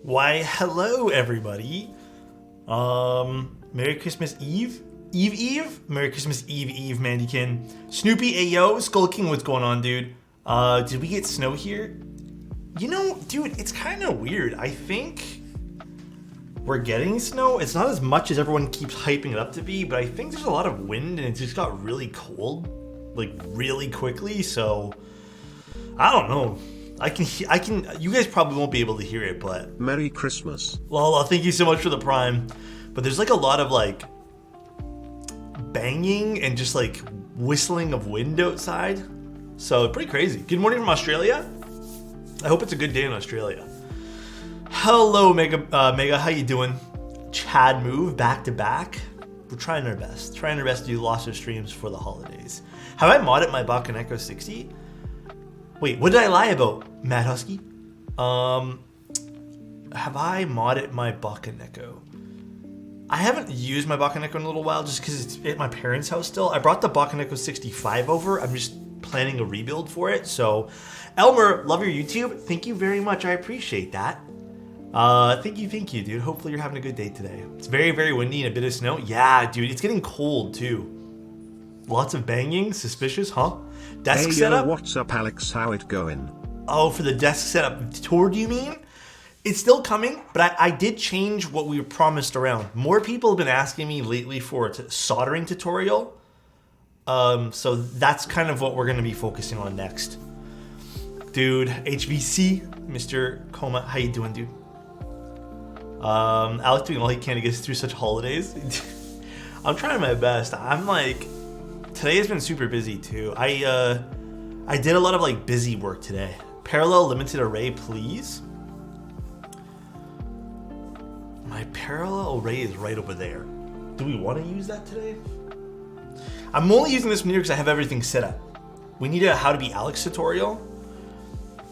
Why, hello everybody. Merry Christmas Eve? Eve? Merry Christmas Eve, Mandykin. Snoopy, Ayo, Skull King, what's going on, dude? Did we get snow here? You know, dude, it's kind of weird. I think we're getting snow. It's not as much as everyone keeps hyping it up to be, but I think there's a lot of wind and it just got really cold, like really quickly, so I don't know. I can, you guys probably won't be able to hear it, but... Merry Christmas. Well, thank you so much for the Prime. But there's like a lot of like banging and just like whistling of wind outside. So pretty crazy. Good morning from Australia. I hope it's a good day in Australia. Hello, Mega, how you doing? Chad Move, back to back. We're trying our best. Trying our best to do lots of streams for the holidays. Have I modded my Bakaneko 60? Wait, what did I lie about, Mad Husky? Have I modded my Bakaneko? I haven't used my Bakaneko in a little while just because it's at my parents' house still. I brought the Bakaneko 65 over. I'm just planning a rebuild for it. So, Elmer, love your YouTube. Thank you very much. I appreciate that. Thank you, dude. Hopefully you're having a good day today. It's very, very windy and a bit of snow. Yeah, dude, it's getting cold too. Lots of banging. Suspicious, huh? Desk hey, setup? What's up, Alex? How it going? Oh, for the desk setup tour, do you mean? It's still coming, but I did change what we were promised around. More people have been asking me lately for a soldering tutorial. So that's kind of what we're going to be focusing on next. Dude, HVC, Mr. Coma, how you doing, dude? Alex doing all he can to get us through such holidays. I'm trying my best. I'm like, today has been super busy too. I did a lot of like busy work today. Parallel limited array, please. My parallel array is right over there. Do we want to use that today? I'm only using this one here because I have everything set up. We need a how to be Alex tutorial.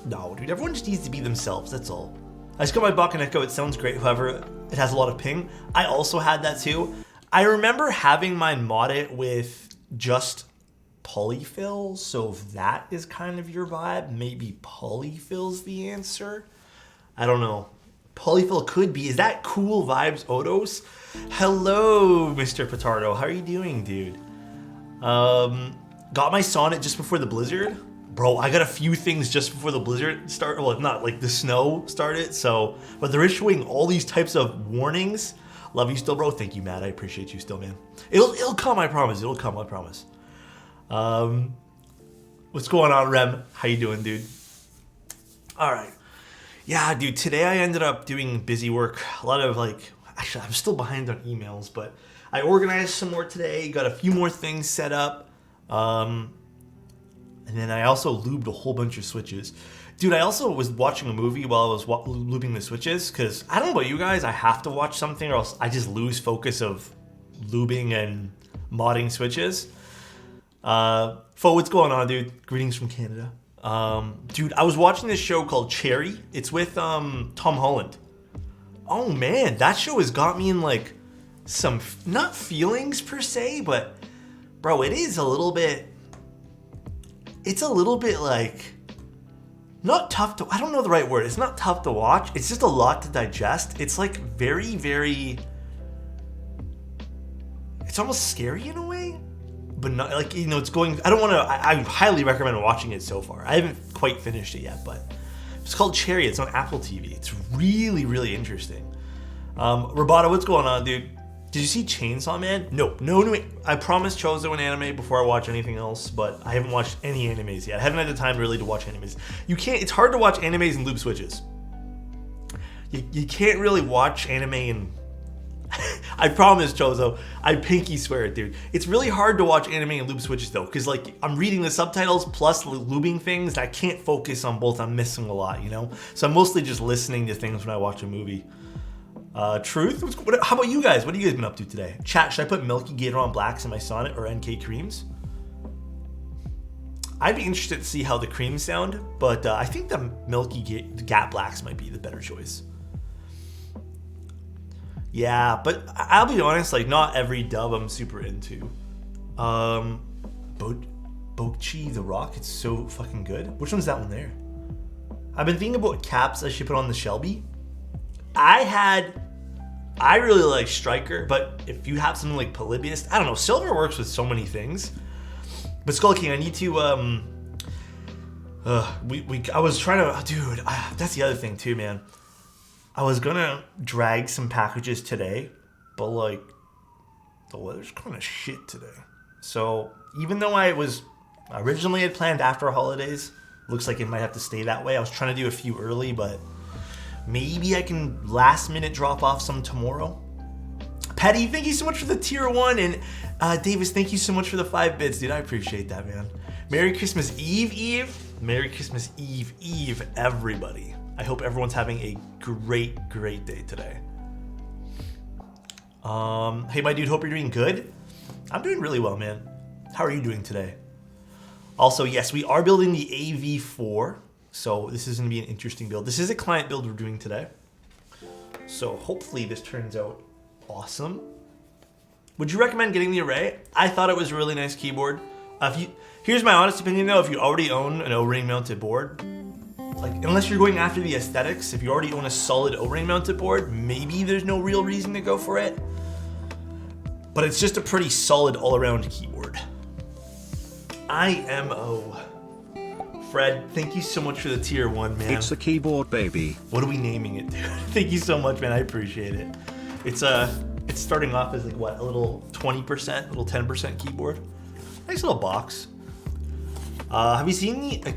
No, dude, everyone just needs to be themselves, that's all. I just got my Bakaneko, it sounds great, however, it has a lot of ping. I also had that too. I remember having mine modded with just polyfill, so if that is kind of your vibe, maybe polyfill's the answer. I don't know. Polyfill could be. Is that cool vibes, Odos? Hello, Mr. Petardo. How are you doing, dude? Got my sonnet just before the blizzard. Bro, I got a few things just before the blizzard started. Well, not like the snow started, so... But they're issuing all these types of warnings. Love you still, bro. Thank you, Matt. I appreciate you still, man. It'll come, I promise. It'll come, I promise. What's going on, Rem? How you doing, dude? All right. Yeah, dude, today I ended up doing busy work. A lot of like, actually, I'm still behind on emails, but I organized some more today, got a few more things set up. And then I also lubed a whole bunch of switches. Dude, I also was watching a movie while I was lubing the switches, because I don't know about you guys, I have to watch something or else I just lose focus of lubing and modding switches. Fo, what's going on, dude? Greetings from Canada. Dude, I was watching this show called Cherry. It's with Tom Holland. Oh man, that show has got me in like some not feelings per se, but bro, it is a little bit. It's a little bit like not tough to. I don't know the right word. It's not tough to watch. It's just a lot to digest. It's like very, very. It's almost scary in a way. But not like, you know, it's going, I don't want to, I highly recommend watching it so far. I haven't quite finished it yet, but it's called Cherry. It's on Apple TV. It's really, really interesting. Roboto, what's going on, dude? Did you see Chainsaw Man? No. I promised Chozo an anime before I watch anything else, but I haven't watched any animes yet. I haven't had the time really to watch animes. It's hard to watch animes and loop switches. You can't really watch anime and I promise, Chozo. I pinky swear it, dude. It's really hard to watch anime and loop switches though, because like I'm reading the subtitles plus lubing things. And I can't focus on both. I'm missing a lot, you know. So I'm mostly just listening to things when I watch a movie. Truth. How about you guys? What have you guys been up to today? Chat. Should I put Milky Gatoron Blacks in my Sonnet or NK Creams? I'd be interested to see how the creams sound, but I think the Milky Gat Blacks might be the better choice. Yeah, but I'll be honest, like not every dub I'm super into. Bokchi the Rock, it's so fucking good. Which one's that one there? I've been thinking about caps I should put on the Shelby. I really like Striker, but if you have something like Polybius, I don't know, silver works with so many things. But Skull King, I need to, I was trying to, dude, that's the other thing too, man. I was gonna drag some packages today, but like, the weather's kind of shit today. So even though I was originally had planned after holidays, looks like it might have to stay that way. I was trying to do a few early, but maybe I can last minute drop off some tomorrow. Patty, thank you so much for the tier 1, and Davis, thank you so much for the 5 bits, dude. I appreciate that, man. Merry Christmas Eve. Merry Christmas Eve, everybody. I hope everyone's having a great day today. Hey, my dude, hope you're doing good. I'm doing really well, man. How are you doing today? Also, yes, we are building the AV4, so this is going to be an interesting build. This is a client build we're doing today, so hopefully this turns out awesome. Would you recommend getting the Array? I thought it was a really nice keyboard. Here's my honest opinion though, if you already own an O-ring mounted board, like unless you're going after the aesthetics, if you already own a solid O-ring mounted board, maybe there's no real reason to go for it. But it's just a pretty solid all-around keyboard. IMO. Fred, thank you so much for the tier 1, man. It's a keyboard, baby. What are we naming it, dude? Thank you so much, man. I appreciate it. It's starting off as like what, a little 20%, a little 10% keyboard. Nice little box. Have you seen the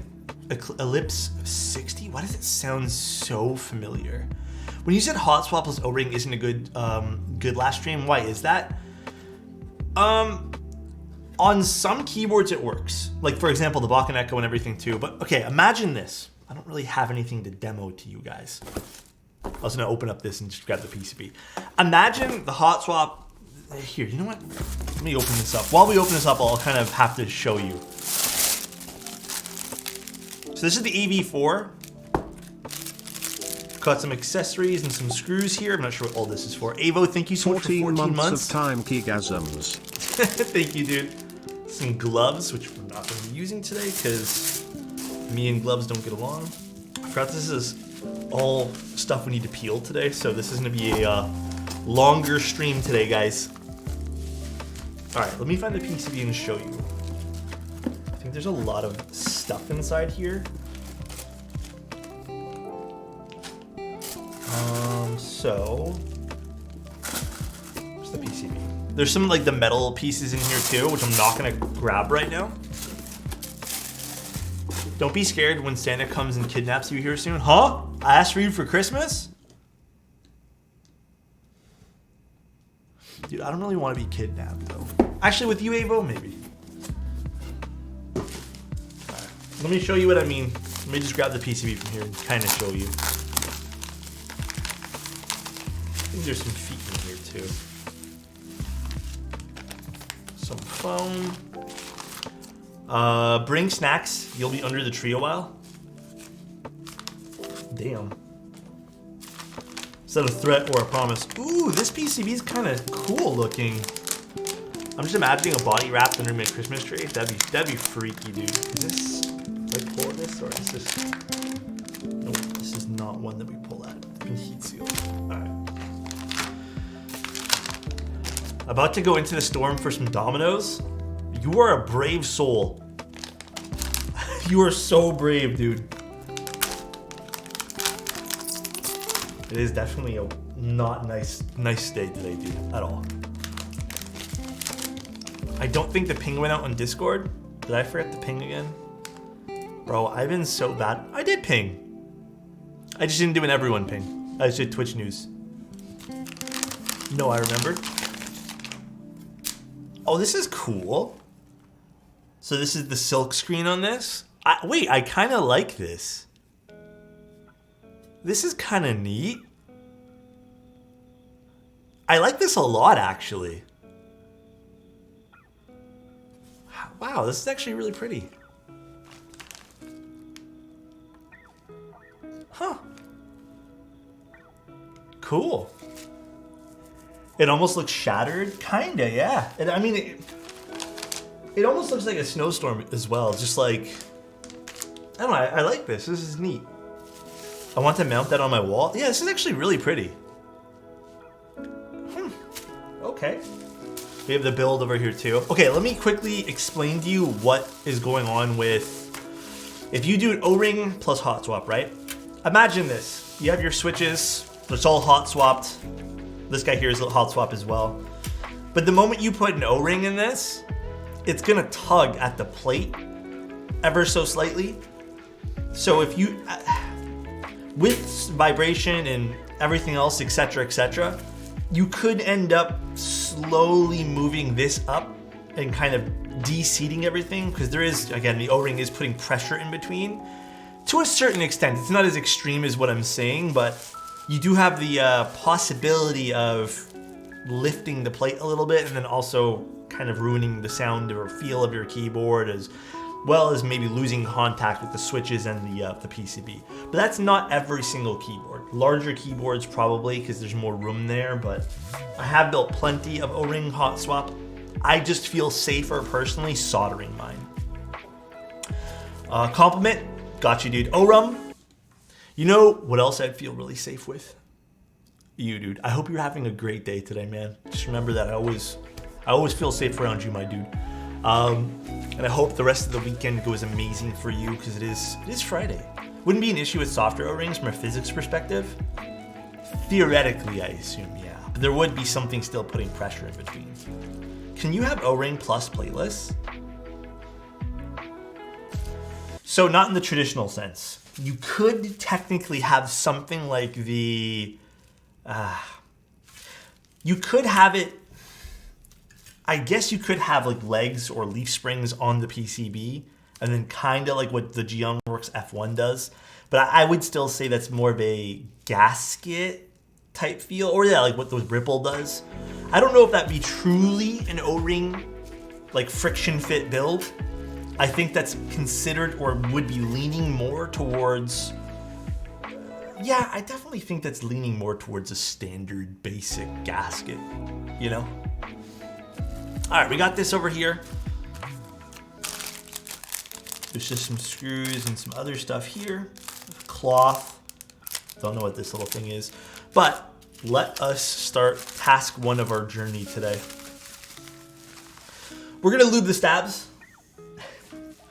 Ellipse 60? Why does it sound so familiar? When you said hot swap plus O-ring isn't a good last stream, why is that? On some keyboards it works. Like for example, the Bakken Echo and everything too. But okay, imagine this. I don't really have anything to demo to you guys. I was gonna open up this and just grab the PCB. Imagine the hot swap. Here, you know what? Let me open this up. While we open this up, I'll kind of have to show you. So this is the AV4. Got some accessories and some screws here. I'm not sure what all this is for. Avo, thank you so much for 14 months. Of time, keygasms. Thank you, dude. Some gloves, which we're not going to be using today because me and gloves don't get along. I forgot this is all stuff we need to peel today, so this is going to be a longer stream today, guys. All right, let me find the PCB and show you. I think there's a lot of stuff inside here. So, where's the PCB? There's some like the metal pieces in here too, which I'm not gonna grab right now. Don't be scared when Santa comes and kidnaps you here soon. Huh? I asked for you for Christmas? Dude, I don't really want to be kidnapped though. Actually, with you, Avo, maybe. Alright, let me show you what I mean. Let me just grab the PCB from here and kind of show you. I think there's some feet in here too. Some foam. Bring snacks. You'll be under the tree a while. Damn. Is that a threat or a promise? Ooh, this PCB is kind of cool looking. I'm just imagining a body wrapped under my Christmas tree. That'd be freaky, dude. Is this, do I pull this or is this? Nope, this is not one that we pull at. It's been heat sealed. All right. About to go into the storm for some Dominoes? You are a brave soul. You are so brave, dude. It is definitely a not nice day today, dude, at all. I don't think the ping went out on Discord. Did I forget to ping again? Bro, I've been so bad. I did ping. I just didn't do an everyone ping. I just did Twitch news. No, I remember. Oh, this is cool. So this is the silk screen on this. Wait, I kind of like this. This is kind of neat. I like this a lot, actually. Wow, this is actually really pretty. Huh. Cool. It almost looks shattered. Kinda, yeah. I mean, it almost looks like a snowstorm as well. Just like, I don't know, I like this. This is neat. I want to mount that on my wall. Yeah, this is actually really pretty. Okay. We have the build over here too. Okay, let me quickly explain to you what is going on with, if you do an O-ring plus hot swap, right? Imagine this. You have your switches, it's all hot swapped. This guy here is hot swap as well. But the moment you put an O-ring in this, it's gonna tug at the plate ever so slightly. So if you, with vibration and everything else, etc., you could end up slowly moving this up and kind of de-seating everything, because there is, again, the O-ring is putting pressure in between. To a certain extent, it's not as extreme as what I'm saying, but you do have the possibility of lifting the plate a little bit and then also kind of ruining the sound or feel of your keyboard, as well as maybe losing contact with the switches and the PCB. But that's not every single keyboard. Larger keyboards probably, because there's more room there, but I have built plenty of O-ring hot swap. I just feel safer personally soldering mine. Compliment, got you dude. O-rum, you know what else I'd feel really safe with? You dude. I hope you're having a great day today, man. Just remember that I always feel safe around you, my dude. And I hope the rest of the weekend goes amazing for you, because it is Friday. Wouldn't be an issue with softer O-rings from a physics perspective. Theoretically, I assume, yeah. But there would be something still putting pressure in between. Can you have O-ring plus playlists? So not in the traditional sense. You could technically have something like the, you could have it, I guess you could have like legs or leaf springs on the PCB, and then kind of like what the Geonworks F1 does. But I would still say that's more of a gasket type feel, or yeah, like what those Ripple does. I don't know if that'd be truly an O-ring, like friction fit build. I think that's considered or would be leaning more towards, yeah, I definitely think that's leaning more towards a standard basic gasket, you know? All right, we got this over here. There's just some screws and some other stuff here. Cloth. Don't know what this little thing is. But let us start task one of our journey today. We're gonna lube the stabs,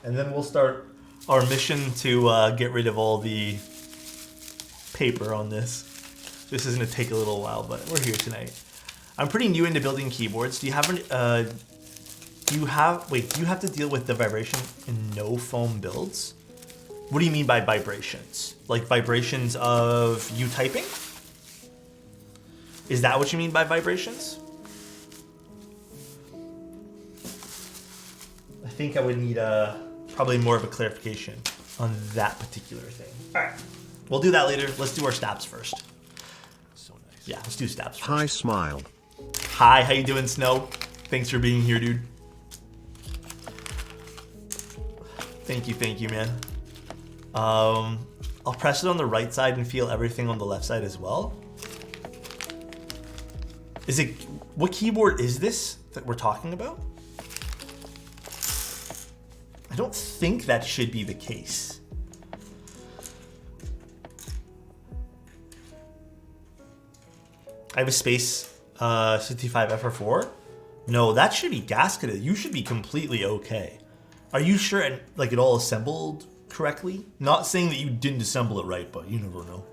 and then we'll start our mission to get rid of all the paper on this. This is gonna take a little while, but we're here tonight. I'm pretty new into building keyboards. Do you have do you have to deal with the vibration in no foam builds? What do you mean by vibrations? Like vibrations of you typing? Is that what you mean by vibrations? I think I would need probably more of a clarification on that particular thing. All right, we'll do that later. Let's do our stabs first. So nice. Yeah, let's do stabs first. Hi, Smile. Hi, how you doing, Snow? Thanks for being here, dude. Thank you, man. I'll press it on the right side and feel everything on the left side as well. Is it, what keyboard is this that we're talking about? I don't think that should be the case. I have a Space 65 FR4. No, that should be gasketed. You should be completely okay. Are you sure it all assembled correctly? Not saying that you didn't assemble it right, but you never know.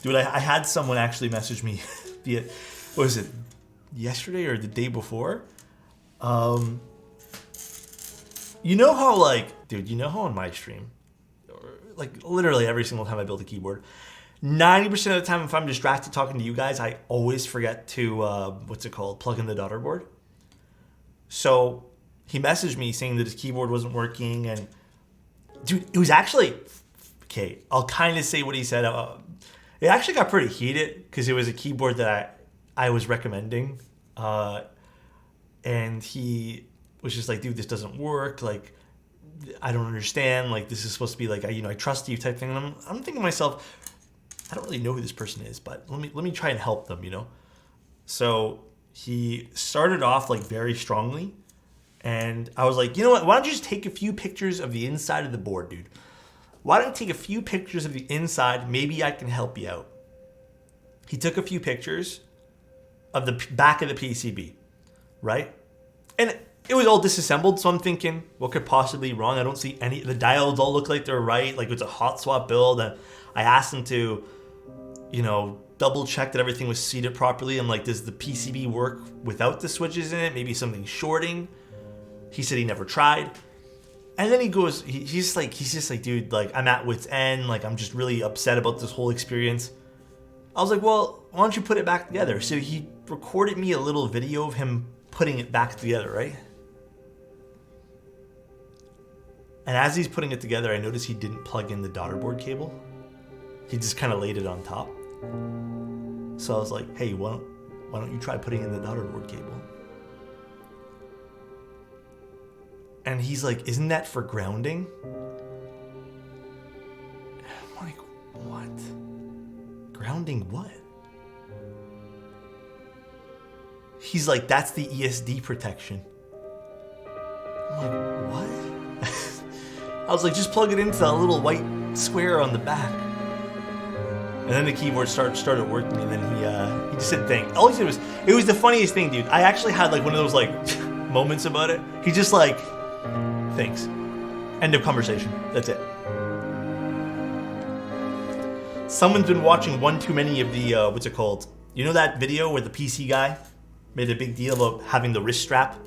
Dude, I had someone actually message me via, what was it, yesterday or the day before? You know how dude, you know how on my stream, like literally every single time I build a keyboard, 90% of the time if I'm distracted talking to you guys, I always forget to, plug in the daughter board. So he messaged me saying that his keyboard wasn't working, and dude, it was actually, okay, I'll kind of say what he said. It actually got pretty heated because it was a keyboard that I was recommending. And he was just like, dude, this doesn't work. Like, I don't understand. Like, this is supposed to be like, I trust you type thing. And I'm thinking to myself, I don't really know who this person is, but let me try and help them, you know? So he started off like very strongly. And I was like, you know what? Why don't you just take a few pictures of the inside of the board, dude? why don't you take a few pictures of the inside? Maybe I can help you out. He took a few pictures of the back of the PCB, right? And it was all disassembled, so I'm thinking, what could possibly be wrong? I don't see any, the diodes all look like they're right, like it's a hot swap build. And I asked him to, double check that everything was seated properly. I'm like, does the PCB work without the switches in it? Maybe something shorting. He said he never tried. And then he goes, he's just like, dude, like I'm at wit's end. Like I'm just really upset about this whole experience. I was like, well, why don't you put it back together? So he recorded me a little video of him putting it back together, right? And as he's putting it together, I noticed he didn't plug in the daughter board cable. He just kind of laid it on top. So I was like, hey, why don't you try putting in the daughter board cable? And he's like, isn't that for grounding? I'm like, what? Grounding what? He's like, that's the ESD protection. I'm like, what? I was like, just plug it into that little white square on the back. And then the keyboard started working, and then he just said thanks. All he said was, it was the funniest thing, dude. I actually had like one of those like moments about it. He just like, thanks. End of conversation. That's it. Someone's been watching one too many of the, what's it called? You know that video where the PC guy made a big deal about having the wrist strap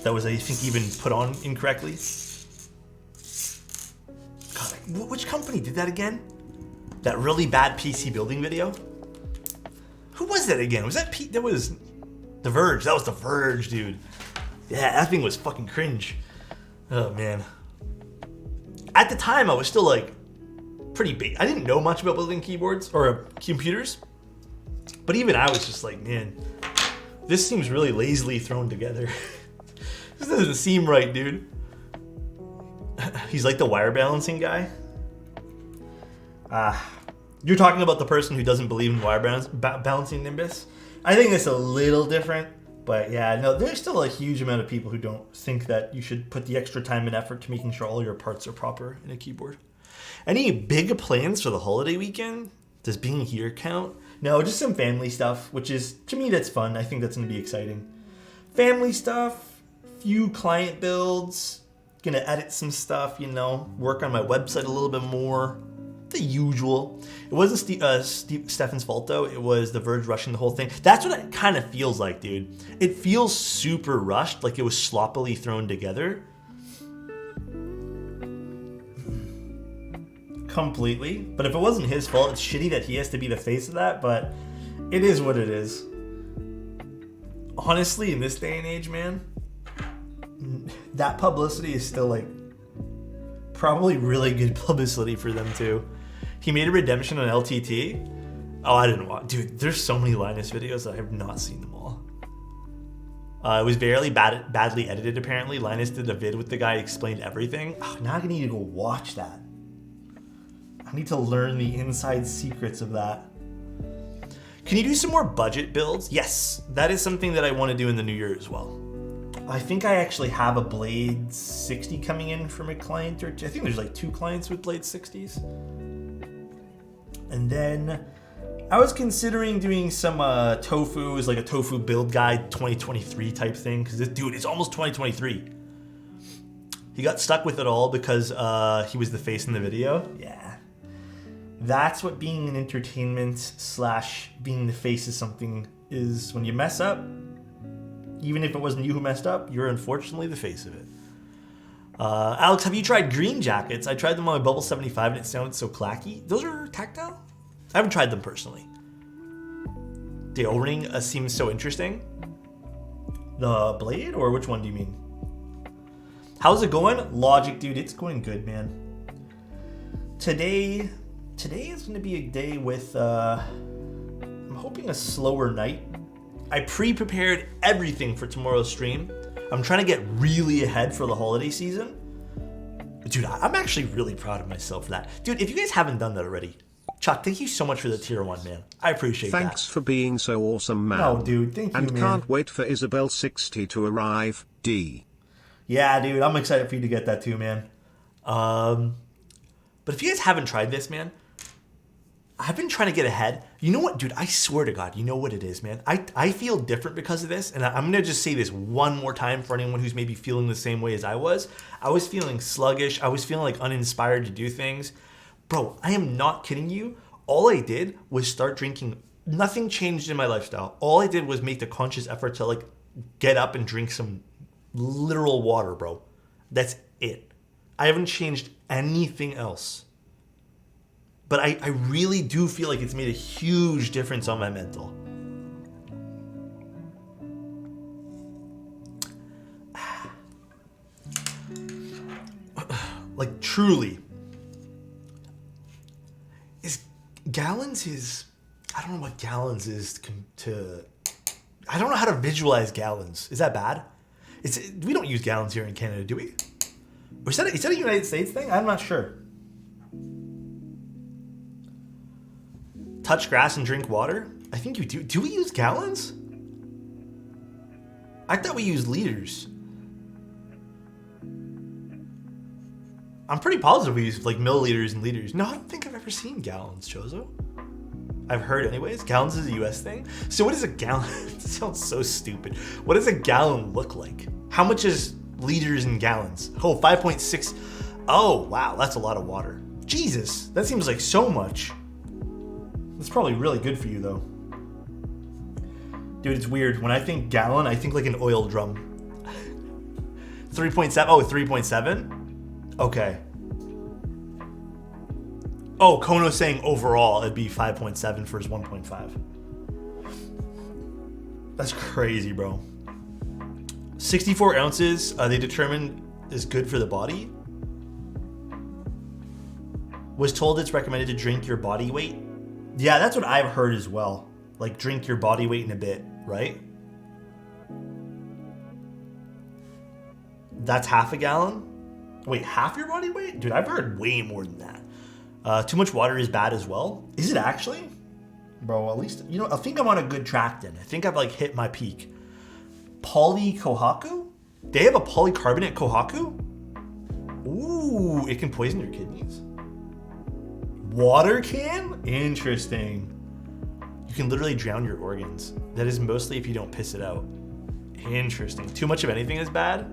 that was, I think, even put on incorrectly? God, which company did that again? That really bad PC building video? Who was that again? Was that that was The Verge. That was The Verge, dude. Yeah, that thing was fucking cringe. Oh, man. At the time, I was still, like, pretty big. I didn't know much about building keyboards or computers. But even I was just like, man, this seems really lazily thrown together. This doesn't seem right, dude. He's like the wire balancing guy. You're talking about the person who doesn't believe in wire balancing Nimbus. I think it's a little different, but yeah, no, there's still a huge amount of people who don't think that you should put the extra time and effort to making sure all your parts are proper in a keyboard. Any big plans for the holiday weekend? Does being here count? No, just some family stuff, which is, to me, that's fun. I think that's going to be exciting. Family stuff, few client builds, gonna edit some stuff, work on my website a little bit more. The usual. It wasn't Stefan's fault though. It was The Verge rushing the whole thing. That's what it kind of feels like, dude. It feels super rushed, like it was sloppily thrown together. Completely. But if it wasn't his fault, it's shitty that he has to be the face of that, but it is what it is. Honestly, in this day and age, man, that publicity is still like probably really good publicity for them too. He made a redemption on LTT. Oh, I didn't watch. Dude, there's so many Linus videos that I have not seen them all. It was badly edited, apparently. Linus did a vid with the guy, explained everything. Oh, now I need to go watch that. I need to learn the inside secrets of that. Can you do some more budget builds? Yes, that is something that I want to do in the new year as well. I think I actually have a Blade 60 coming in from a client, or I think there's like 2 clients with Blade 60s. And then I was considering doing some tofu, like a tofu build guide 2023 type thing, because this dude, it's almost 2023. He got stuck with it all because he was the face in the video. Yeah. That's what being in entertainment / being the face of something is. When you mess up, even if it wasn't you who messed up, you're unfortunately the face of it. Alex, have you tried green jackets? I tried them on my Bubble 75 and it sounded so clacky. Those are tactile? I haven't tried them personally. The O-ring seems so interesting. The Blade, or which one do you mean? How's it going? Logic, dude, it's going good, man. Today is going to be a day with, I'm hoping a slower night. I pre-prepared everything for tomorrow's stream. I'm trying to get really ahead for the holiday season. But dude, I'm actually really proud of myself for that. Dude, if you guys haven't done that already, Chuck, thank you so much for the tier 1, man. I appreciate that. Thanks for being so awesome, man. Oh, dude, thank you, and man. Can't wait for Isabel 60 to arrive, D. Yeah, dude, I'm excited for you to get that too, man. But if you guys haven't tried this, man, I've been trying to get ahead. You know what, dude? I swear to God, you know what it is, man? I feel different because of this. And I'm going to just say this one more time for anyone who's maybe feeling the same way as I was. I was feeling sluggish. I was feeling like uninspired to do things. Bro, I am not kidding you. All I did was start drinking. Nothing changed in my lifestyle. All I did was make the conscious effort to like get up and drink some literal water, bro. That's it. I haven't changed anything else. But I really do feel like it's made a huge difference on my mental. Like, truly. Gallons is... I don't know what gallons is to... I don't know how to visualize gallons. Is that bad? We don't use gallons here in Canada, do we? Or is that a United States thing? I'm not sure. Touch grass and drink water? I think you do. Do we use gallons? I thought we used liters. I'm pretty positive we use like milliliters and liters. No, I don't think I've ever seen gallons, Chozo. I've heard anyways. Gallons is a US thing. So what is a gallon? It sounds so stupid. What does a gallon look like? How much is liters and gallons? Oh, 5.6. Oh, wow. That's a lot of water. Jesus. That seems like so much. It's probably really good for you, though. Dude, it's weird. When I think gallon, I think like an oil drum. 3.7. Oh, 3.7? Okay. Oh, Kono's saying overall it'd be 5.7 for his 1.5. That's crazy, bro. 64 ounces, they determined is good for the body. Was told it's recommended to drink your body weight. Yeah, that's what I've heard as well. Like, drink your body weight in a bit, right? That's half a gallon? Wait, half your body weight? Dude, I've heard way more than that. Too much water is bad as well. Is it actually? Bro, at least, you know, I think I'm on a good track then. I think I've, like, hit my peak. Polykohaku? They have a polycarbonate kohaku? Ooh, it can poison your kidneys. Water can? Interesting. You can literally drown your organs. That is mostly if you don't piss it out. Interesting. Too much of anything is bad?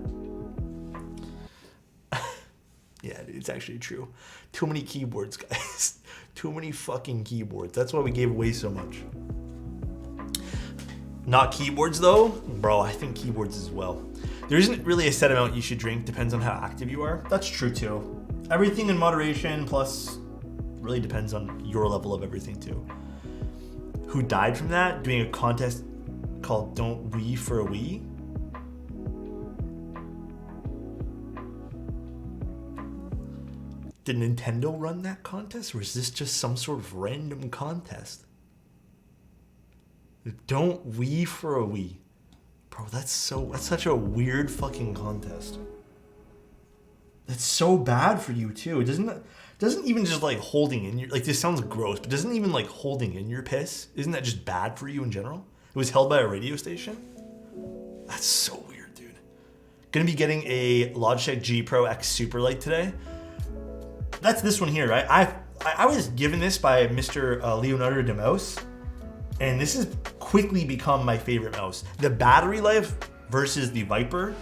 Yeah, it's actually true. Too many keyboards, guys. Too many fucking keyboards. That's why we gave away so much. Not keyboards, though? Bro, I think keyboards as well. There isn't really a set amount you should drink. Depends on how active you are. That's true, too. Everything in moderation, plus really depends on your level of everything, too. Who died from that? Doing a contest called Don't Wee for a Wee? Did Nintendo run that contest, or is this just some sort of random contest? Don't Wee for a Wee. Bro, that's such a weird fucking contest. That's so bad for you too. Doesn't even just like holding in your, like, this sounds gross, but doesn't even like holding in your piss, isn't that just bad for you in general? It was held by a radio station? That's so weird, dude. Gonna be getting a Logitech G Pro X Superlight today. That's this one here, right? I was given this by Mr. Leonardo de Mouse, and this has quickly become my favorite mouse. The battery life versus the Viper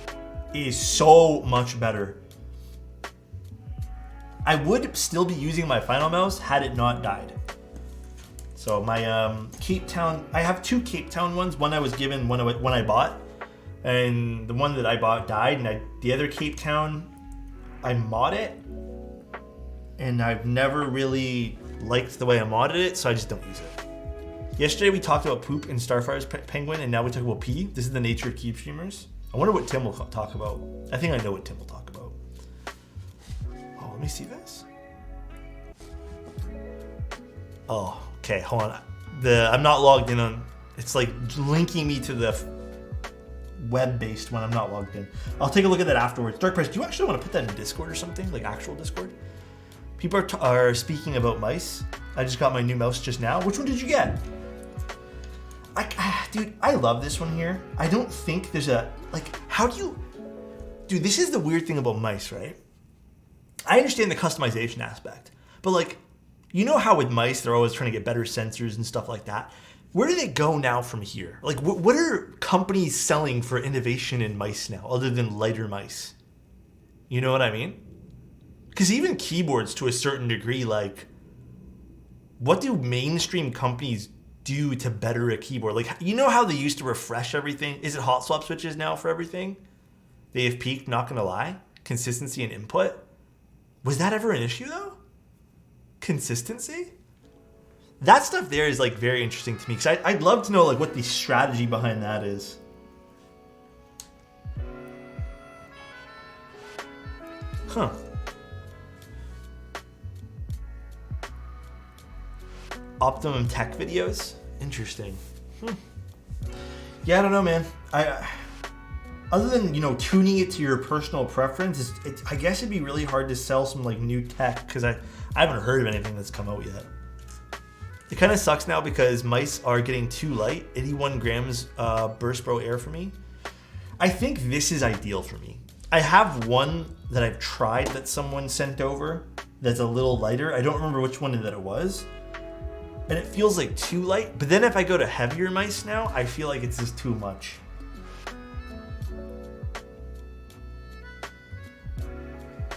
is so much better. I would still be using my Final mouse had it not died. So my Cape Town, I have two Cape Town ones. One I was given when I bought, and the one that I bought died, and the other Cape Town, I mod it, and I've never really liked the way I modded it, so I just don't use it. Yesterday we talked about poop in Starfire's Penguin, and now we talk about pee. This is the nature of keep streamers. I wonder what Tim will talk about. I think I know what Tim will talk about. Oh, let me see this. Oh, okay, hold on. I'm not logged in on, it's like linking me to the web-based one. I'm not logged in. I'll take a look at that afterwards. Dark Price, do you actually want to put that in Discord or something? Like actual Discord? People are speaking about mice. I just got my new mouse just now. Which one did you get? Dude, I love this one here. I don't think there's a, like, how do you... Dude, this is the weird thing about mice, right? I understand the customization aspect, But like, you know how with mice, they're always trying to get better sensors and stuff like that. Where do they go now from here? Like, what are companies selling for innovation in mice now, other than lighter mice? You know what I mean? Because even keyboards, to a certain degree, like, what do mainstream companies do to better a keyboard? Like, you know how they used to refresh everything? Is it hot swap switches now for everything? They have peaked, not gonna lie. Consistency and input. Was that ever an issue though? Consistency? That stuff there is like very interesting to me, because I'd love to know like what the strategy behind that is. Huh. Optimum Tech videos? Interesting. Yeah, I don't know, man. Other than, you know, tuning it to your personal preference, I guess it'd be really hard to sell some like new tech, because I haven't heard of anything that's come out yet. It kind of sucks now because mice are getting too light. 81 grams burst bro air for me. I think this is ideal for me. I have one that I've tried that someone sent over that's a little lighter. I don't remember which one that it was. And it feels like too light. But then if I go to heavier mice now, I feel like it's just too much.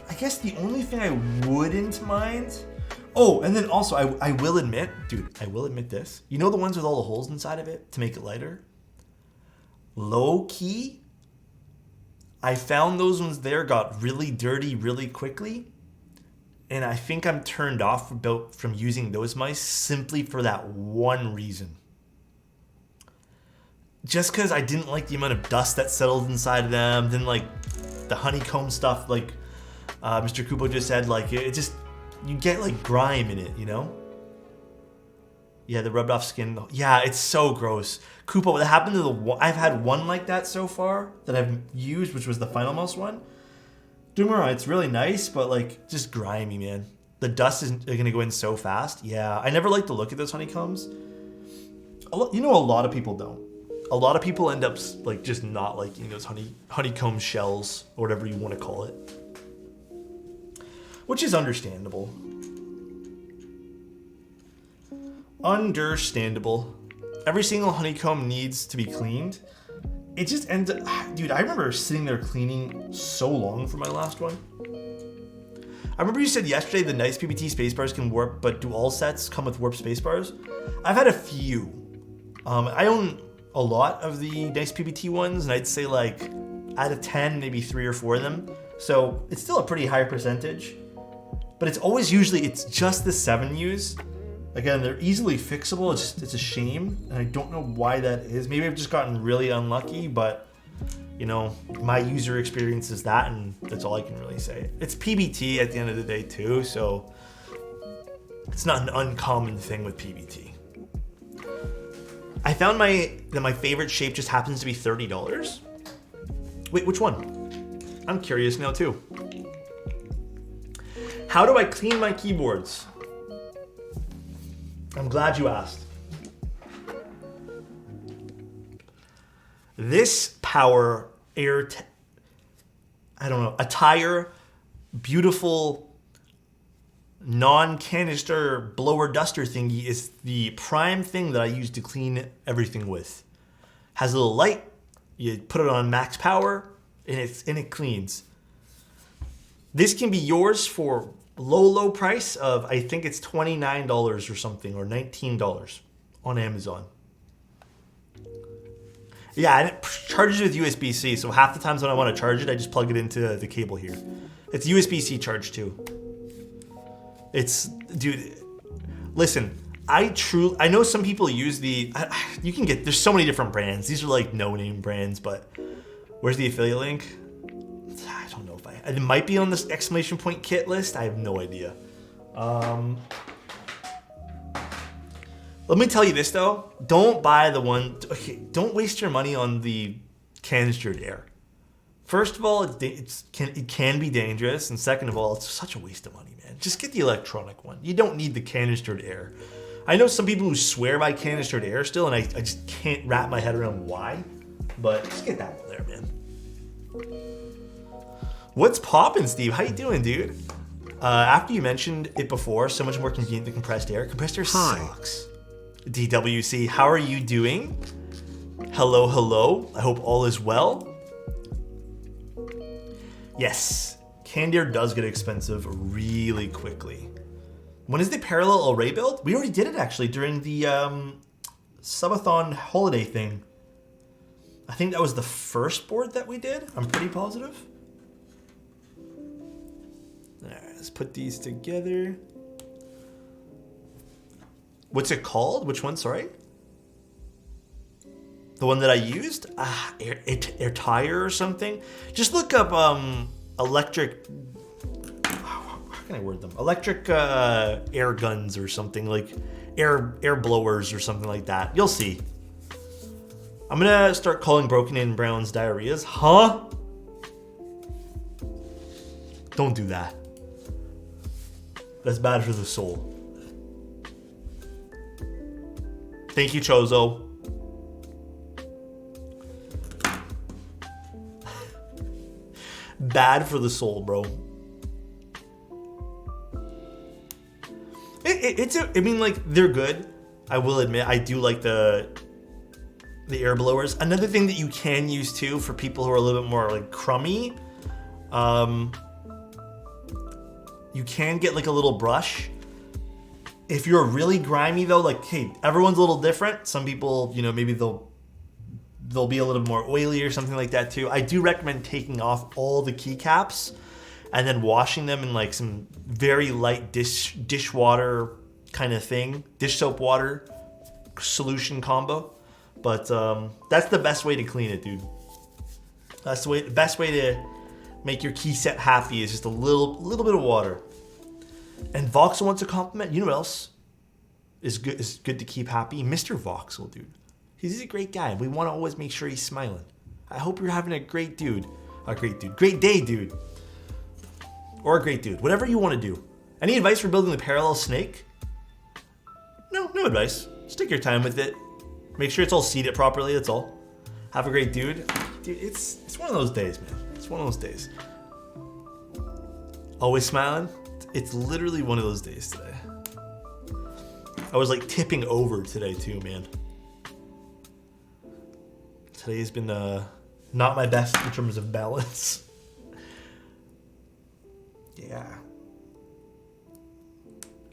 I guess the only thing I wouldn't mind... Oh, and then also, I will admit, dude, I will admit this. You know the ones with all the holes inside of it to make it lighter? Low key, I found those ones there got really dirty really quickly. And I think I'm turned off from using those mice simply for that one reason. Just because I didn't like the amount of dust that settled inside of them. Then like the honeycomb stuff, like Mr. Kubo just said, like it just... You get like grime in it, you know? Yeah, the rubbed off skin. Yeah, it's so gross. Kupo, what happened to I've had one like that so far that I've used, which was the Final Mouse one. Don't get me wrong, it's really nice, but like just grimy, man. The dust is gonna go in so fast. Yeah, I never like to look at those honeycombs. You know, a lot of people don't. A lot of people end up like just not liking those honeycomb shells or whatever you want to call it. Which is understandable. Understandable. Every single honeycomb needs to be cleaned. It just ends up... Dude, I remember sitting there cleaning so long for my last one. I remember you said yesterday the nice PBT spacebars can warp, but do all sets come with warp spacebars? I've had a few. I own a lot of the nice PBT ones, and I'd say like out of 10, maybe 3 or 4 of them. So it's still a pretty high percentage. But it's always it's just the 7Us. Again, they're easily fixable. It's a shame. And I don't know why that is. Maybe I've just gotten really unlucky, but you know, my user experience is that, and that's all I can really say. It's PBT at the end of the day too, so it's not an uncommon thing with PBT. I found that my favorite shape just happens to be $30. Wait, which one? I'm curious now too. How do I clean my keyboards? I'm glad you asked. This Power Air, Attire, beautiful non-canister blower duster thingy is the prime thing that I use to clean everything with. Has a little light, you put it on max power, and it cleans. This can be yours for low price of, I think it's $29 or something, or $19 on Amazon. Yeah, and it charges with USB-C, so half the times when I want to charge it, I just plug it into the cable here. It's USB-C charge too. Dude, listen, I know some people use there's so many different brands. These are like no-name brands, but where's the affiliate link? I don't know if it might be on this exclamation point kit list. I have no idea. Let me tell you this though. Don't buy the one. Okay, don't waste your money on the canistered air. First of all, it can be dangerous, and second of all, it's such a waste of money, man. Just get the electronic one. You don't need the canistered air. I know some people who swear by canistered air still, and I just can't wrap my head around why. But just get that one there, man. What's poppin', Steve? How you doing, dude? After you mentioned it before, so much more convenient than compressed air. Compressed air sucks. DWC, how are you doing? Hello, hello. I hope all is well. Yes, canned air does get expensive really quickly. When is the parallel array build? We already did it actually during the subathon holiday thing. I think that was the first board that we did. I'm pretty positive. All right, let's put these together. What's it called? Which one? Sorry. The one that I used? Air tire or something. Just look up electric. How can I word them? Electric air guns or something, like air blowers or something like that. You'll see. I'm gonna start calling Broken in Brown's diarrheas. Huh? Don't do that. That's bad for the soul. Thank you, Chozo. Bad for the soul, bro. I mean, like, they're good. I will admit, I do like the air blowers. Another thing that you can use too for people who are a little bit more like crummy, you can get like a little brush. If you're really grimy though, like, hey, everyone's a little different. Some people, you know, maybe they'll be a little more oily or something like that too. I do recommend taking off all the keycaps and then washing them in like some very light dishwater kind of thing, dish soap water solution combo. But that's the best way to clean it, dude. That's the best way to make your key set happy is just a little bit of water. And Voxel wants a compliment. You know what else is good to keep happy? Mr. Voxel, dude. He's a great guy. We want to always make sure he's smiling. I hope you're having a great day, dude. Or a great dude. Whatever you want to do. Any advice for building the parallel snake? No advice. Just take your time with it. Make sure it's all seated properly, that's all. Have a great dude. Dude, it's one of those days, man. It's one of those days. Always smiling. It's literally one of those days today. I was like tipping over today too, man. Today's been not my best in terms of balance. Yeah.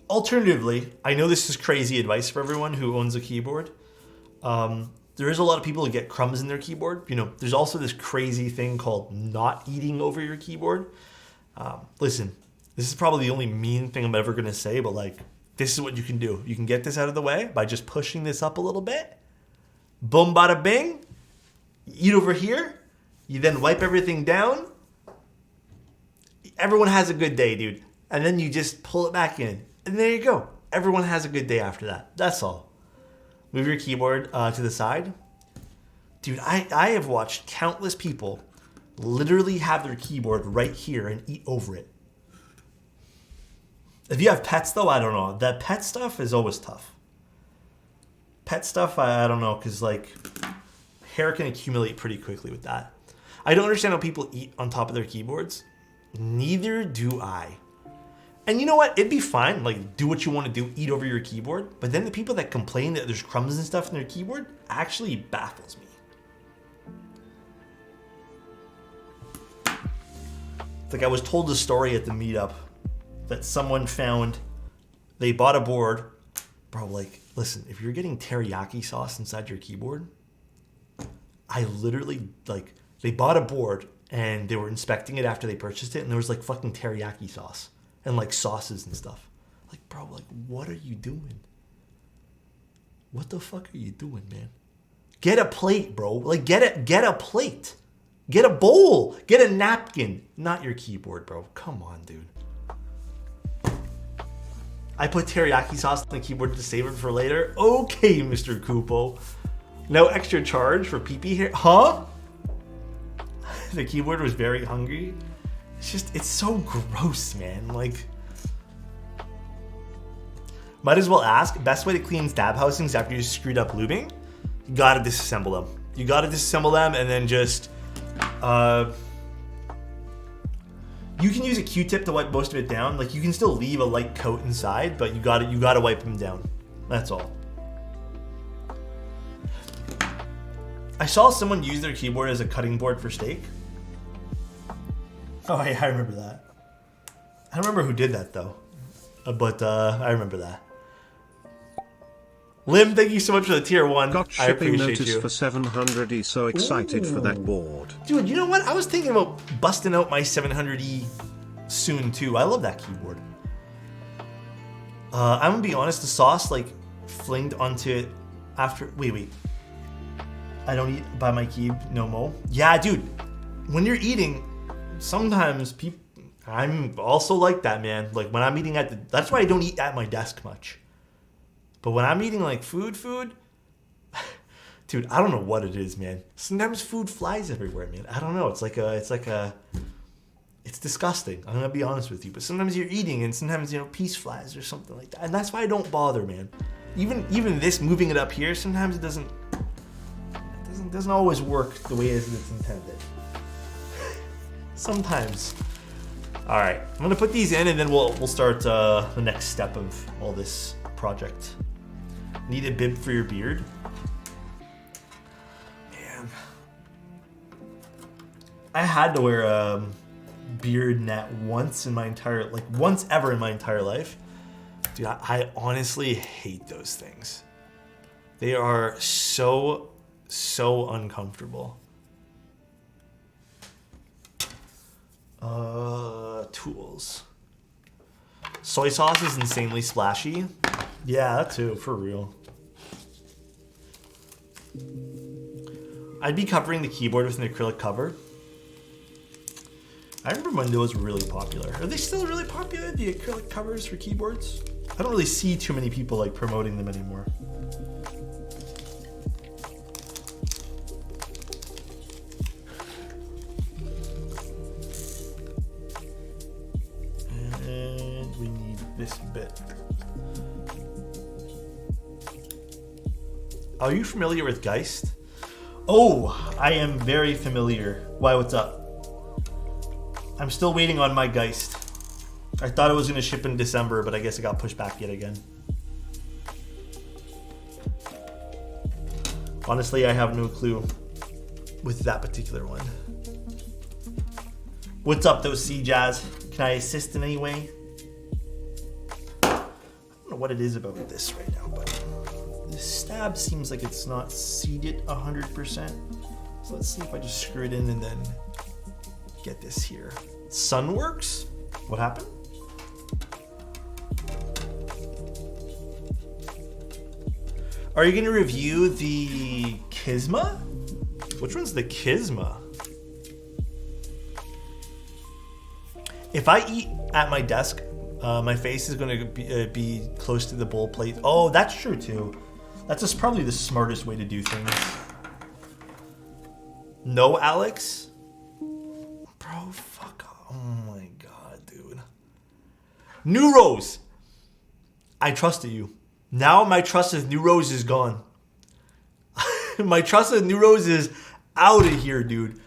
Alternatively, I know this is crazy advice for everyone who owns a keyboard. There is a lot of people who get crumbs in their keyboard. You know, there's also this crazy thing called not eating over your keyboard. Listen, this is probably the only mean thing I'm ever going to say, but like, this is what you can do. You can get this out of the way by just pushing this up a little bit. Boom, bada bing. Eat over here. You then wipe everything down. Everyone has a good day, dude. And then you just pull it back in. And there you go. Everyone has a good day after that. That's all. Move your keyboard to the side. Dude, I have watched countless people literally have their keyboard right here and eat over it. If you have pets though, I don't know. That pet stuff is always tough. Pet stuff, I don't know, because like hair can accumulate pretty quickly with that. I don't understand how people eat on top of their keyboards. Neither do I. And you know what? It'd be fine. Like, do what you want to do, eat over your keyboard. But then the people that complain that there's crumbs and stuff in their keyboard actually baffles me. It's like I was told a story at the meetup that someone found, they bought a board. Bro, like, listen, if you're getting teriyaki sauce inside your keyboard, I literally, like, they bought a board and they were inspecting it after they purchased it, and there was like fucking teriyaki sauce and like sauces and stuff. Like, bro, like, what are you doing? What the fuck are you doing, man? Get a plate, bro. Like, get a plate. Get a bowl. Get a napkin. Not your keyboard, bro. Come on, dude. I put teriyaki sauce on the keyboard to save it for later. Okay, Mr. Kupo. No extra charge for pee-pee here. Huh? The keyboard was very hungry. It's just, it's so gross, man. Like, might as well ask, best way to clean stab housings after you screwed up lubing? You gotta disassemble them. You gotta disassemble them and then just, you You can use a Q-tip to wipe most of it down. Like you can still leave a light coat inside, but you gotta wipe them down. That's all. I saw someone use their keyboard as a cutting board for steak. Oh, yeah, I remember that. I don't remember who did that though, but I remember that. Lim, thank you so much for the tier 1. Got I shipping appreciate notice you. for 700. He's so excited for that board. Dude, you know what? I was thinking about busting out my 700E soon too. I love that keyboard. I'm gonna be honest, the sauce like flinged onto it after. Wait. I don't eat by my key no more. Yeah, dude. When you're eating, sometimes people. I'm also like that, man. Like when I'm eating at the. That's why I don't eat at my desk much. But when I'm eating like food, dude, I don't know what it is, man. Sometimes food flies everywhere, man. I don't know. It's disgusting. I'm gonna be honest with you. But sometimes you're eating and sometimes, you know, piece flies or something like that. And that's why I don't bother, man. Even this, moving it up here, sometimes it doesn't always work the way as it's intended. Sometimes. All right, I'm gonna put these in and then we'll start the next step of all this project. Need a bib for your beard? Man, I had to wear a beard net once ever in my entire life. Dude, I honestly hate those things. They are so uncomfortable. Tools. Soy sauce is insanely splashy. Yeah, that too, for real. I'd be covering the keyboard with an acrylic cover. I remember when those were really popular. Are they still really popular, the acrylic covers for keyboards? I don't really see too many people like promoting them anymore. And we need this bit. Are you familiar with Geist? Oh, I am very familiar. Why, what's up? I'm still waiting on my Geist. I thought it was going to ship in December, but I guess it got pushed back yet again. Honestly, I have no clue with that particular one. What's up, though, C-Jazz? Can I assist in any way? I don't know what it is about this right now, but this stab seems like it's not seated 100%. So let's see if I just screw it in and then get this here. Sunworks? What happened? Are you going to review the Kisma? Which one's the Kisma? If I eat at my desk, my face is going to be close to the bowl plate. Oh, that's true too. That's just probably the smartest way to do things. No, Alex? Bro, fuck off. Oh my god, dude. New Rose! I trusted you. Now my trust with New Rose is gone. My trust with New Rose is out of here, dude.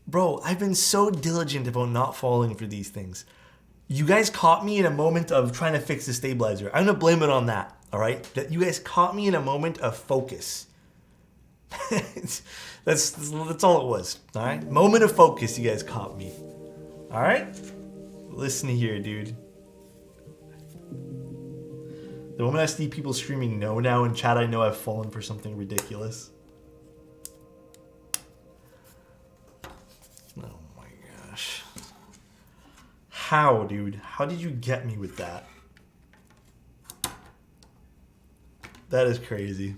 Bro, I've been so diligent about not falling for these things. You guys caught me in a moment of trying to fix the stabilizer. I'm gonna blame it on that, all right? That you guys caught me in a moment of focus. That's all it was, all right? Moment of focus, you guys caught me. All right? Listen here, dude. The moment I see people screaming no now in chat, I know I've fallen for something ridiculous. Oh my gosh. How, dude? How did you get me with that? That is crazy.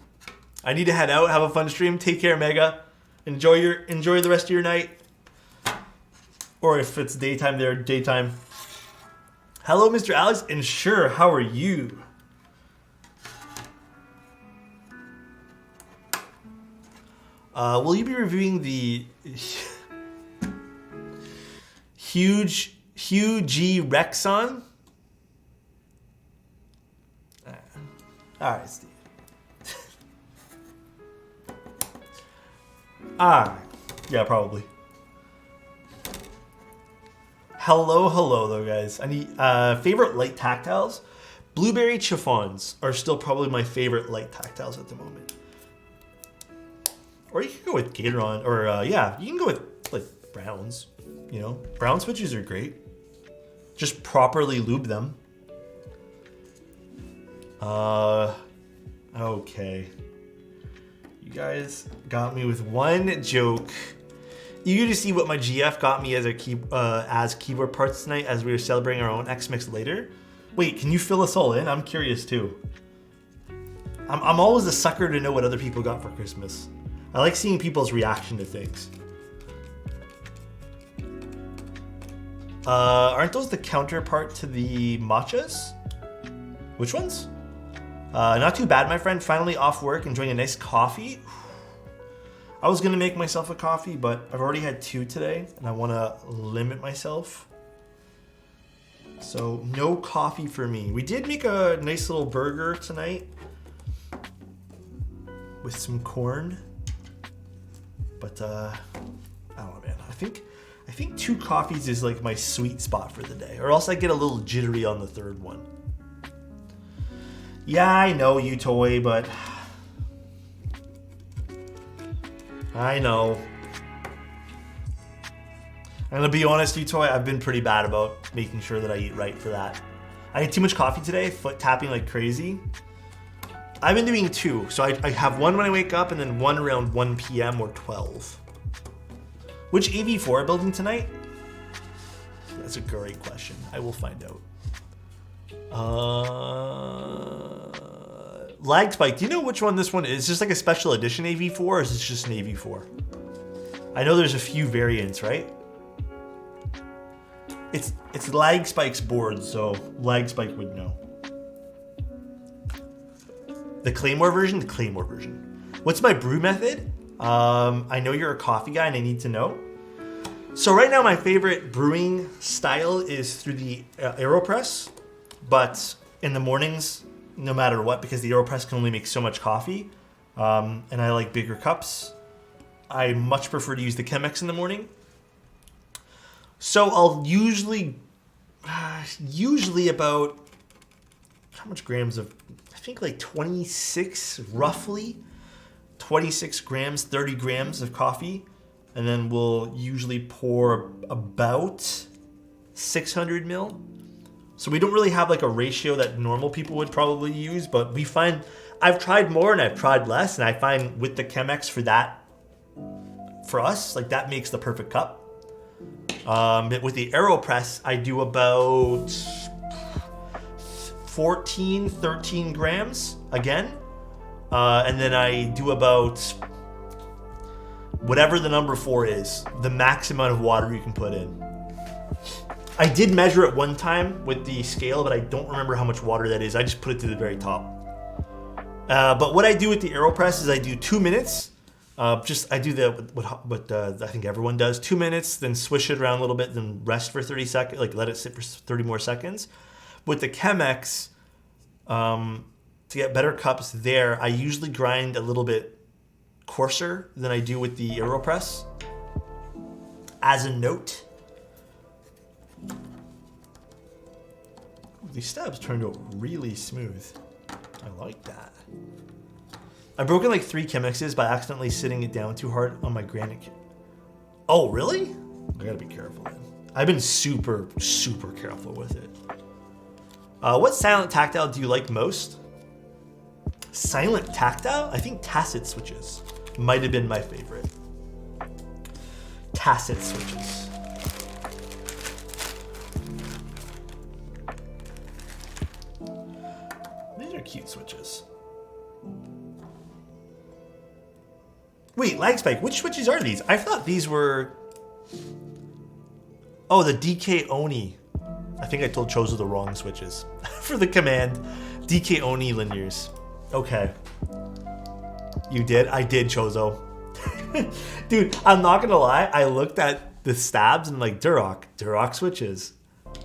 I need to head out, have a fun stream. Take care, Mega. Enjoy the rest of your night. Or if it's daytime there, daytime. Hello, Mr. Alex, and sure, how are you? Will you be reviewing the Hugh G. Rexon? Alright, Steve. Yeah, probably. Hello though, guys. I need favorite light tactiles. Blueberry chiffons are still probably my favorite light tactiles at the moment. Or you can go with Gatoron, or yeah, you can go with like browns. You know, brown switches are great. Just properly lube them. Okay. You guys got me with one joke. You get to see what my GF got me as keyboard parts tonight as we were celebrating our own X-Mix later. Wait, can you fill us all in? I'm curious too. I'm always a sucker to know what other people got for Christmas. I like seeing people's reaction to things. Aren't those the counterpart to the matchas? Which ones? Not too bad, my friend. Finally off work, enjoying a nice coffee. I was gonna make myself a coffee, but I've already had 2 today, and I wanna limit myself. So no coffee for me. We did make a nice little burger tonight with some corn, but I don't know, man. I think 2 coffees is like my sweet spot for the day, or else I get a little jittery on the 3rd one. Yeah, I know you toy, but I know. I'm gonna be honest, you toy, I've been pretty bad about making sure that I eat right for that. I had too much coffee today, foot tapping like crazy. I've been doing 2, so I have one when I wake up and then one around 1 p.m. or 12. Which AV4 building tonight? That's a great question. I will find out. Lag spike. Do you know which one this one is? Is this like a special edition AV4 or is this just an AV4? I know there's a few variants, right? It's lag spike's board, so lag spike would know. The Claymore version? The Claymore version. What's my brew method? I know you're a coffee guy and I need to know. So right now my favorite brewing style is through the AeroPress, but in the mornings, no matter what, because the AeroPress can only make so much coffee, and I like bigger cups, I much prefer to use the Chemex in the morning. So I'll usually about, how much grams of, I think like 26, roughly, 26 grams, 30 grams of coffee. And then we'll usually pour about 600 mil. So we don't really have like a ratio that normal people would probably use, but we find, I've tried more and I've tried less, and I find with the Chemex for that, for us, like that makes the perfect cup. But with the AeroPress, I do about 14, 13 grams again. And then I do about whatever the number 4 is, the max amount of water you can put in. I did measure it one time with the scale, but I don't remember how much water that is. I just put it to the very top. But what I do with the AeroPress is I do 2 minutes. I do what I think everyone does. 2 minutes, then swish it around a little bit, then rest for 30 seconds, like let it sit for 30 more seconds. With the Chemex, to get better cups there, I usually grind a little bit coarser than I do with the AeroPress. As a note, these stabs turned out really smooth. I like that. I've broken like 3 Chemexes by accidentally sitting it down too hard on my granite. Oh, really? I gotta be careful then. I've been super, super careful with it. What silent tactile do you like most? Silent tactile? I think tacit switches might have been my favorite. Tacit switches. These are cute switches. Wait, lag spike, which switches are these? I thought these were... Oh, the DK Oni. I think I told Chozo the wrong switches for the command. DK Oni linears. Okay. You did? I did, Chozo. Dude, I'm not gonna lie. I looked at the stabs and like, Duroc switches.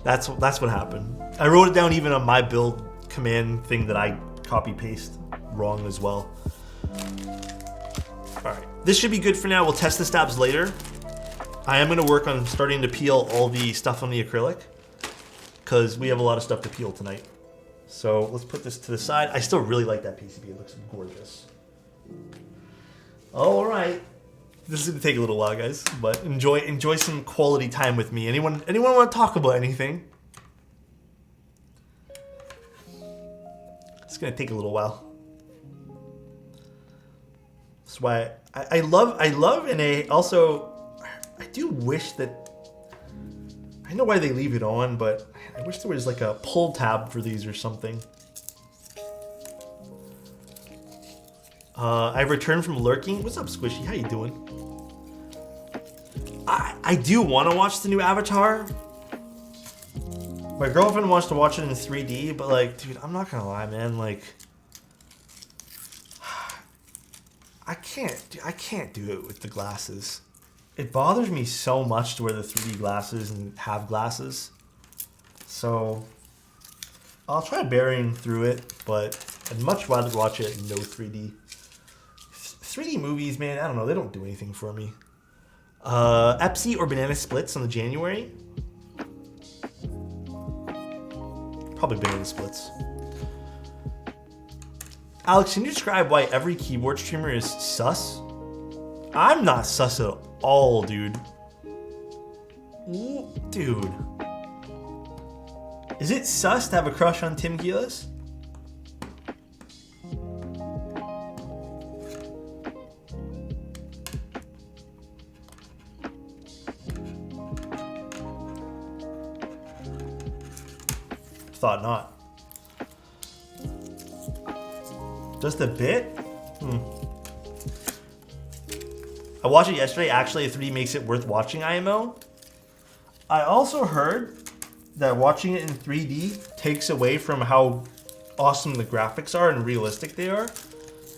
That's what happened. I wrote it down even on my build command thing that I copy paste wrong as well. All right, this should be good for now. We'll test the stabs later. I am gonna work on starting to peel all the stuff on the acrylic because we have a lot of stuff to peel tonight. So let's put this to the side. I still really like that PCB. It looks gorgeous. All right. This is gonna take a little while, guys, but enjoy some quality time with me. Anyone want to talk about anything? It's gonna take a little while. That's why I love and I do wish that, I know why they leave it on, but I wish there was like a pull tab for these or something. I returned from lurking. What's up, Squishy? How you doing? I do want to watch the new Avatar. My girlfriend wants to watch it in 3D, but like, dude, I'm not gonna lie, man. Like, I can't do it with the glasses. It bothers me so much to wear the 3D glasses and have glasses. So I'll try bearing through it, but I'd much rather watch it in no 3D. 3D movies, man, I don't know, they don't do anything for me. Epsi or banana splits on the January? Probably banana splits. Alex, can you describe why every keyboard streamer is sus? I'm not sus at all, dude. Ooh, dude. Is it sus to have a crush on Tim Keelis? Thought not. Just a bit? I watched it yesterday. Actually, 3D makes it worth watching IMO. I also heard that watching it in 3D takes away from how awesome the graphics are and realistic they are,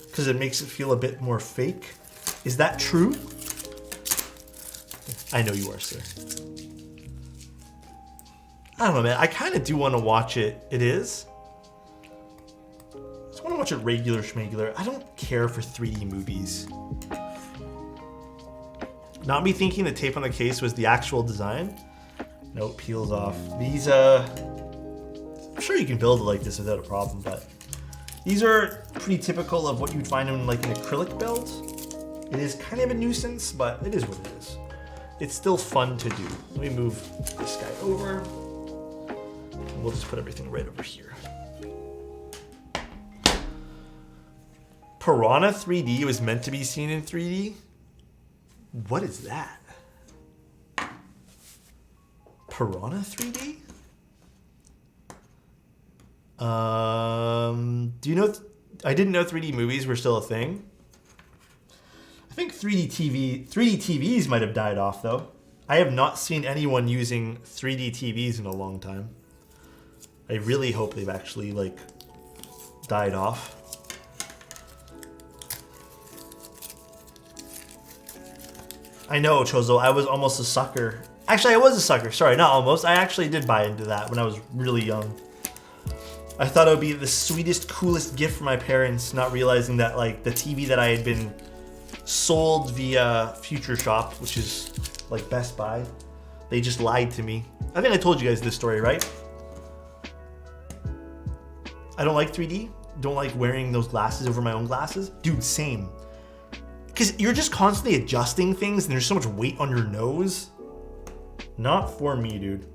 because it makes it feel a bit more fake. Is that true? I know you are, sir. I don't know, man. I kind of do want to watch it. It is. I just want to watch it regular schmegular. I don't care for 3D movies. Not me thinking the tape on the case was the actual design. Nope, peels off. These, I'm sure you can build it like this without a problem, but these are pretty typical of what you'd find in like an acrylic build. It is kind of a nuisance, but it is what it is. It's still fun to do. Let me move this guy over. And we'll just put everything right over here. Piranha 3D was meant to be seen in 3D? What is that? Piranha 3D? Do you know? I didn't know 3D movies were still a thing. I think 3D TVs might have died off though. I have not seen anyone using 3D TVs in a long time. I really hope they've actually like died off. I know, Chozo, I was almost a sucker. Actually, I was a sucker. Sorry, not almost. I actually did buy into that when I was really young. I thought it would be the sweetest, coolest gift for my parents, not realizing that like the TV that I had been sold via Future Shop, which is like Best Buy, they just lied to me. I think I told you guys this story, right? I don't like 3D. Don't like wearing those glasses over my own glasses. Dude, same. Because you're just constantly adjusting things and there's so much weight on your nose. Not for me, dude.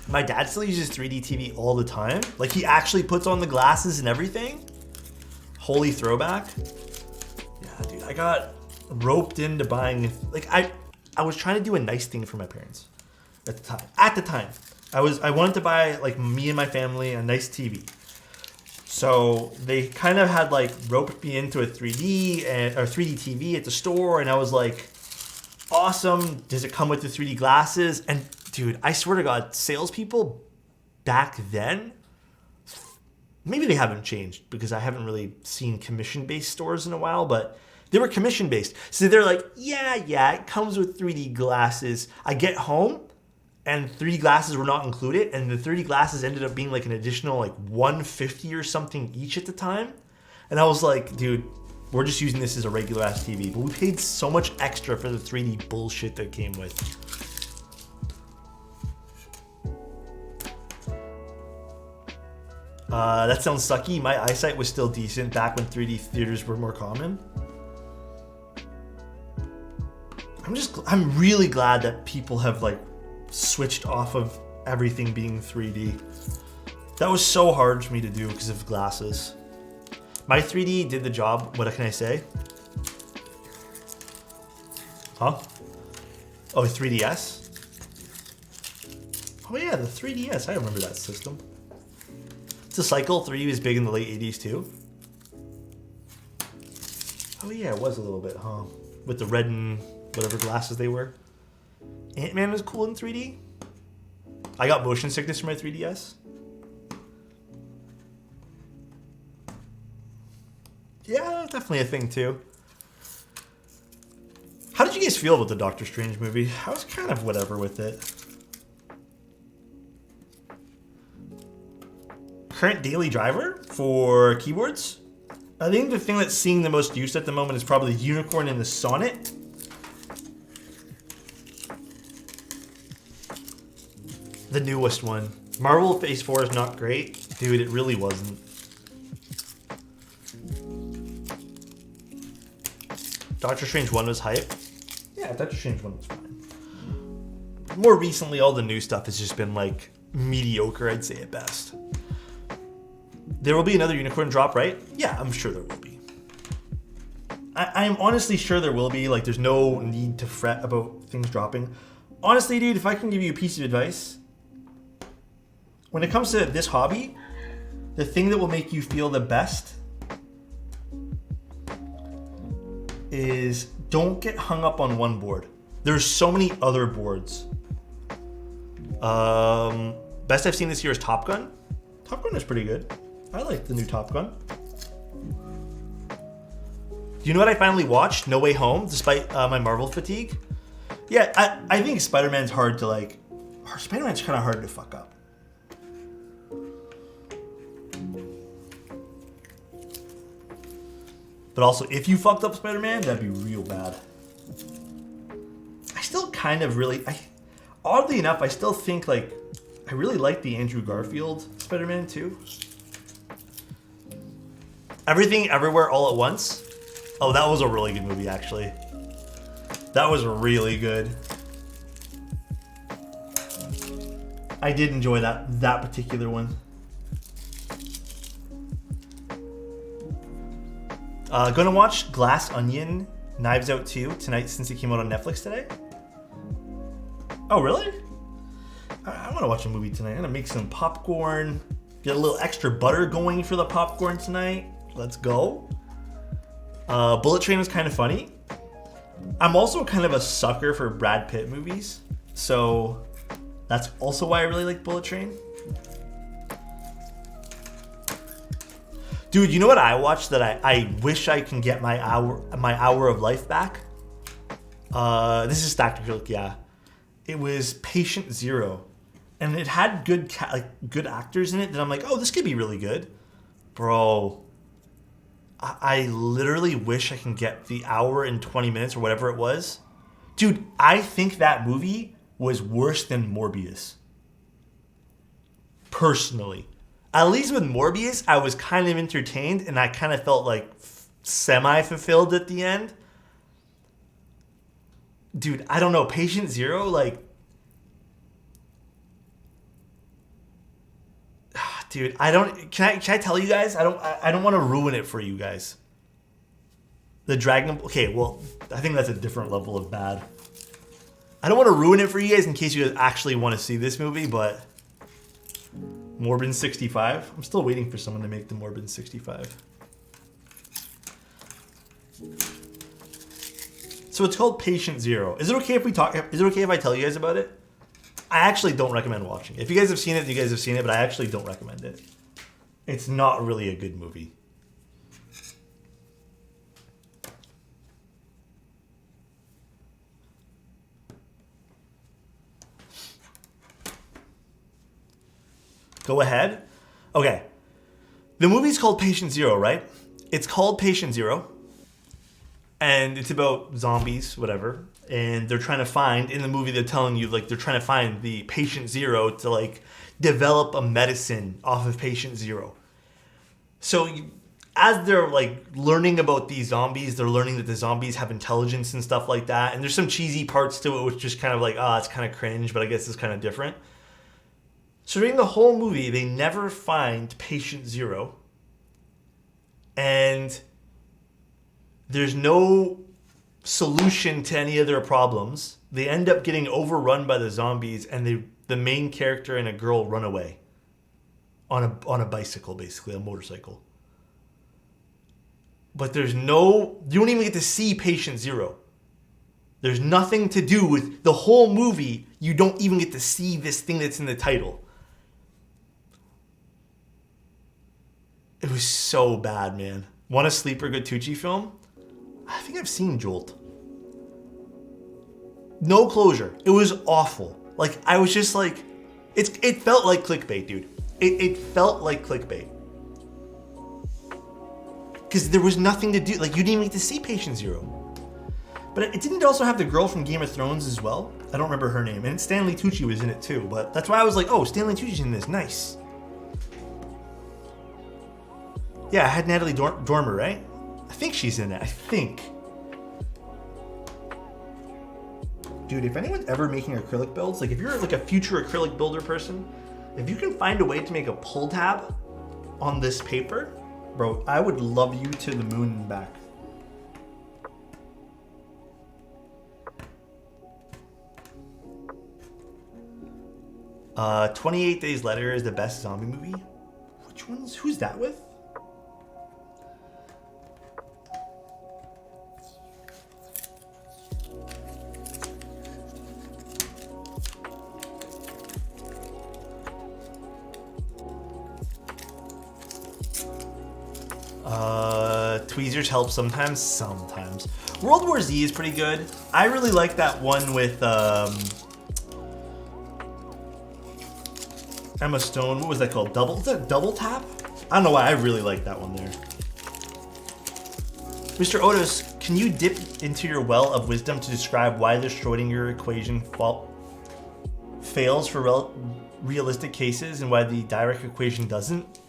My dad still uses 3D TV all the time. Like he actually puts on the glasses and everything. Holy throwback. Yeah, dude, I got roped into buying, like I was trying to do a nice thing for my parents at the time. At the time, I wanted to buy like me and my family a nice TV. So they kind of had like roped me into a 3D or 3D TV at the store, and I was like, awesome. Does it come with the 3D glasses? And dude, I swear to God, salespeople back then, maybe they haven't changed because I haven't really seen commission-based stores in a while, but they were commission-based. So they're like, yeah, it comes with 3D glasses. I get home and 3D glasses were not included, and the 3D glasses ended up being like an additional like $150 or something each at the time. And I was like, dude, We're just using this as a regular ass TV, but we paid so much extra for the 3D bullshit that came with. That sounds sucky. My eyesight was still decent back when 3D theaters were more common. I'm really glad that people have like switched off of everything being 3D. That was so hard for me to do because of glasses. My 3D did the job. What can I say? Huh? Oh, 3DS? Oh yeah, the 3DS. I remember that system. It's a cycle. 3D was big in the late 80s too. Oh yeah, it was a little bit, huh? With the red and whatever glasses they were. Ant-Man was cool in 3D. I got motion sickness for my 3DS. Yeah, definitely a thing too. How did you guys feel about the Doctor Strange movie? I was kind of whatever with it. Current daily driver for keyboards? I think the thing that's seeing the most use at the moment is probably the Unicorn and the Sonnet. The newest one. Marvel Phase 4 is not great. Dude, it really wasn't. Doctor Strange 1 was hype. Yeah, Doctor Strange 1 was fine. More recently, all the new stuff has just been like mediocre, I'd say at best. There will be another Unicorn drop, right? Yeah, I'm sure there will be. I'm honestly sure there will be. Like, there's no need to fret about things dropping. Honestly, dude, if I can give you a piece of advice, when it comes to this hobby, the thing that will make you feel the best is don't get hung up on one board. There's so many other boards. Best I've seen this year is Top Gun. Top Gun is pretty good. I like the new Top Gun. Do you know what I finally watched? No Way Home, despite my Marvel fatigue. Yeah, I think Spider-Man's hard to like. Spider-Man's kind of hard to fuck up. But also, if you fucked up Spider-Man, that'd be real bad. I still kind of really, oddly enough, I still think like, I really like the Andrew Garfield Spider-Man too. Everything, Everywhere, All at Once. Oh, that was a really good movie, actually. That was really good. I did enjoy that particular one. Gonna watch Glass Onion, Knives Out 2 tonight since it came out on Netflix today. Oh, really? I want to watch a movie tonight. I'm gonna make some popcorn, get a little extra butter going for the popcorn tonight. Let's go. Bullet Train was kind of funny. I'm also kind of a sucker for Brad Pitt movies, so that's also why I really like Bullet Train. Dude, you know what I watched that I wish I can get my hour of life back? This is tactical, yeah. It was Patient Zero, and it had good actors in it that I'm like, oh, this could be really good, bro. I literally wish I can get the hour and 20 minutes or whatever it was. Dude, I think that movie was worse than Morbius. Personally. At least with Morbius, I was kind of entertained and I kind of felt like semi-fulfilled at the end. Dude, I don't know. Patient Zero, like... Dude, I don't... Can I tell you guys? I don't want to ruin it for you guys. The Dragon... Okay, well, I think that's a different level of bad. I don't want to ruin it for you guys in case you guys actually want to see this movie, but... Morbin 65. I'm still waiting for someone to make the Morbin 65. So it's called Patient Zero. Is it okay if we talk? Is it okay if I tell you guys about it? I actually don't recommend watching it. If you guys have seen it, you guys have seen it, but I actually don't recommend it. It's not really a good movie. Go ahead. Okay. The movie's called Patient Zero, right? It's called Patient Zero And it's about zombies, whatever. And they're trying to find, in the movie they're telling you, like, they're trying to find the patient zero to, like, develop a medicine off of patient zero. So as they're, like, learning about these zombies, they're learning that the zombies have intelligence and stuff like that. And there's some cheesy parts to it, which just kind of like, it's kind of cringe, but I guess it's kind of different. So during the whole movie, they never find patient zero. And there's no solution to any of their problems. They end up getting overrun by the zombies, and the main character and a girl run away on a bicycle, basically a motorcycle. But you don't even get to see patient zero. There's nothing to do with the whole movie. You don't even get to see this thing that's in the title. It was so bad, man. Want a sleeper good Tucci film? I think I've seen Jolt. No closure. It was awful. Like, I was just like, it felt like clickbait, dude. It felt like clickbait. Because there was nothing to do. Like, you didn't even get to see Patient Zero. But it didn't also have the girl from Game of Thrones as well. I don't remember her name. And Stanley Tucci was in it too. But that's why I was like, oh, Stanley Tucci's in this. Nice. Yeah, I had Natalie Dormer, right? I think she's in it. I think. Dude, if anyone's ever making acrylic builds, like if you're like a future acrylic builder person, if you can find a way to make a pull tab on this paper, bro, I would love you to the moon and back. Uh, 28 Days Later is the best zombie movie. Who's that with? Tweezers help sometimes. World War Z is pretty good. I really like that one with Emma Stone. What was that called? Double Tap? I don't know why I really like that one there. Mr. Otis, can you dip into your well of wisdom to describe why the Schrodinger equation fails for realistic cases and why the Dirac equation doesn't?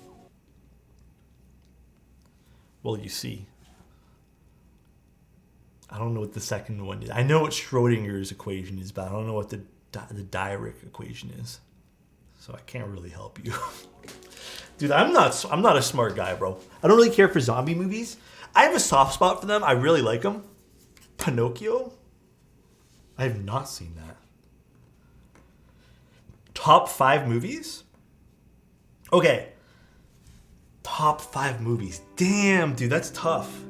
Well, you see. I don't know what the second one is. I know what Schrodinger's equation is, but I don't know what the Dirac equation is. So I can't really help you. Dude, I'm not a smart guy, bro. I don't really care for zombie movies. I have a soft spot for them. I really like them. Pinocchio? I have not seen that. Top 5 movies? Okay. Top 5 movies. Damn, dude, that's tough.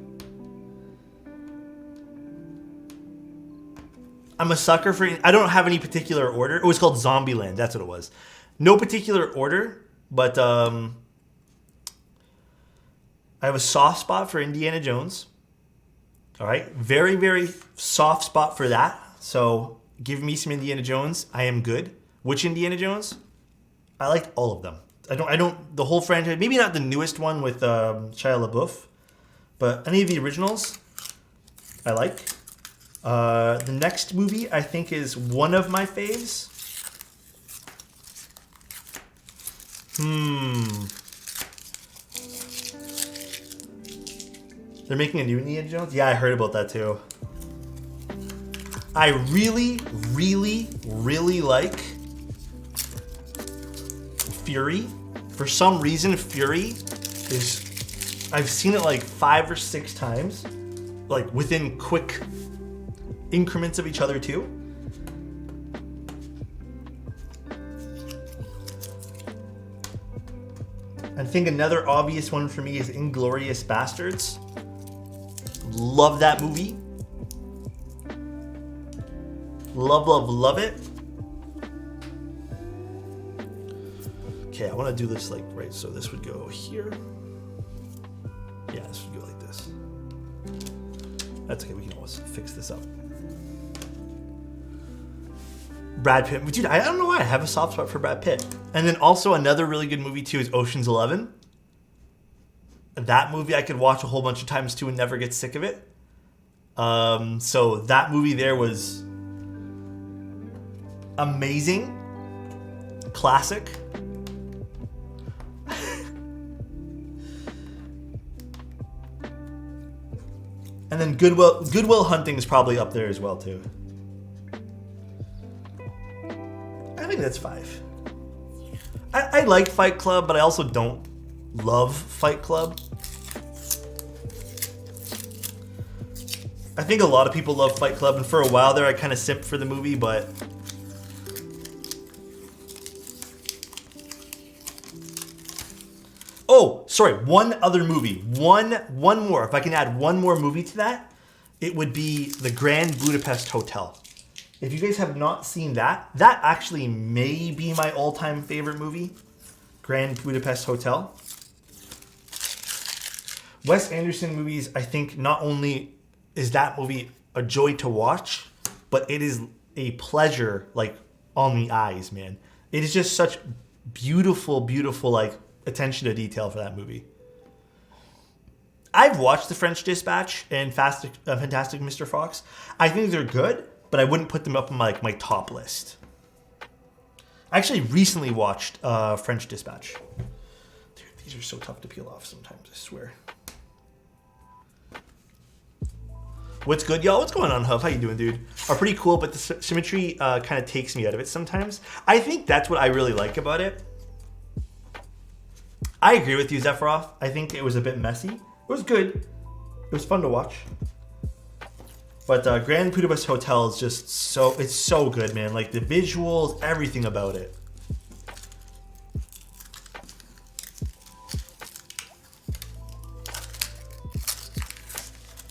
I'm a sucker for... I don't have any particular order. It was called Zombieland. That's what it was. No particular order, but I have a soft spot for Indiana Jones. All right? Very, very soft spot for that. So give me some Indiana Jones. I am good. Which Indiana Jones? I liked all of them. I don't, the whole franchise, maybe not the newest one with Shia LaBeouf, but any of the originals, I like. The next movie, I think, is one of my faves. They're making a new Indiana Jones? Yeah, I heard about that too. I really, really, really like Fury. For some reason, Fury is... I've seen it like 5 or 6 times. Like within quick increments of each other too. I think another obvious one for me is Inglourious Bastards. Love that movie. Love, love, love it. Okay, I want to do this like, right, so this would go here. Yeah, this would go like this. That's okay, we can always fix this up. Brad Pitt. Dude, I don't know why I have a soft spot for Brad Pitt. And then also another really good movie too is Ocean's 11. That movie I could watch a whole bunch of times too and never get sick of it. So that movie there was amazing, classic. And then Goodwill Hunting is probably up there as well too. I think that's 5. I like Fight Club, but I also don't love Fight Club. I think a lot of people love Fight Club, and for a while there I kind of simped for the movie, but oh, sorry, one other movie. One more. If I can add one more movie to that, it would be The Grand Budapest Hotel. If you guys have not seen that, that actually may be my all-time favorite movie. Grand Budapest Hotel. Wes Anderson movies, I think not only is that movie a joy to watch, but it is a pleasure, like, on the eyes, man. It is just such beautiful, beautiful, like, attention to detail for that movie. I've watched The French Dispatch and Fantastic Mr. Fox. I think they're good, but I wouldn't put them up on my top list. I actually recently watched French Dispatch. Dude, these are so tough to peel off sometimes, I swear. What's good, y'all? What's going on, Huff? How you doing, dude? Are pretty cool, but the symmetry kind of takes me out of it sometimes. I think that's what I really like about it. I agree with you, Zephyroff. I think it was a bit messy. It was good. It was fun to watch. But Grand Budapest Hotel is just it's so good, man. Like the visuals, everything about it.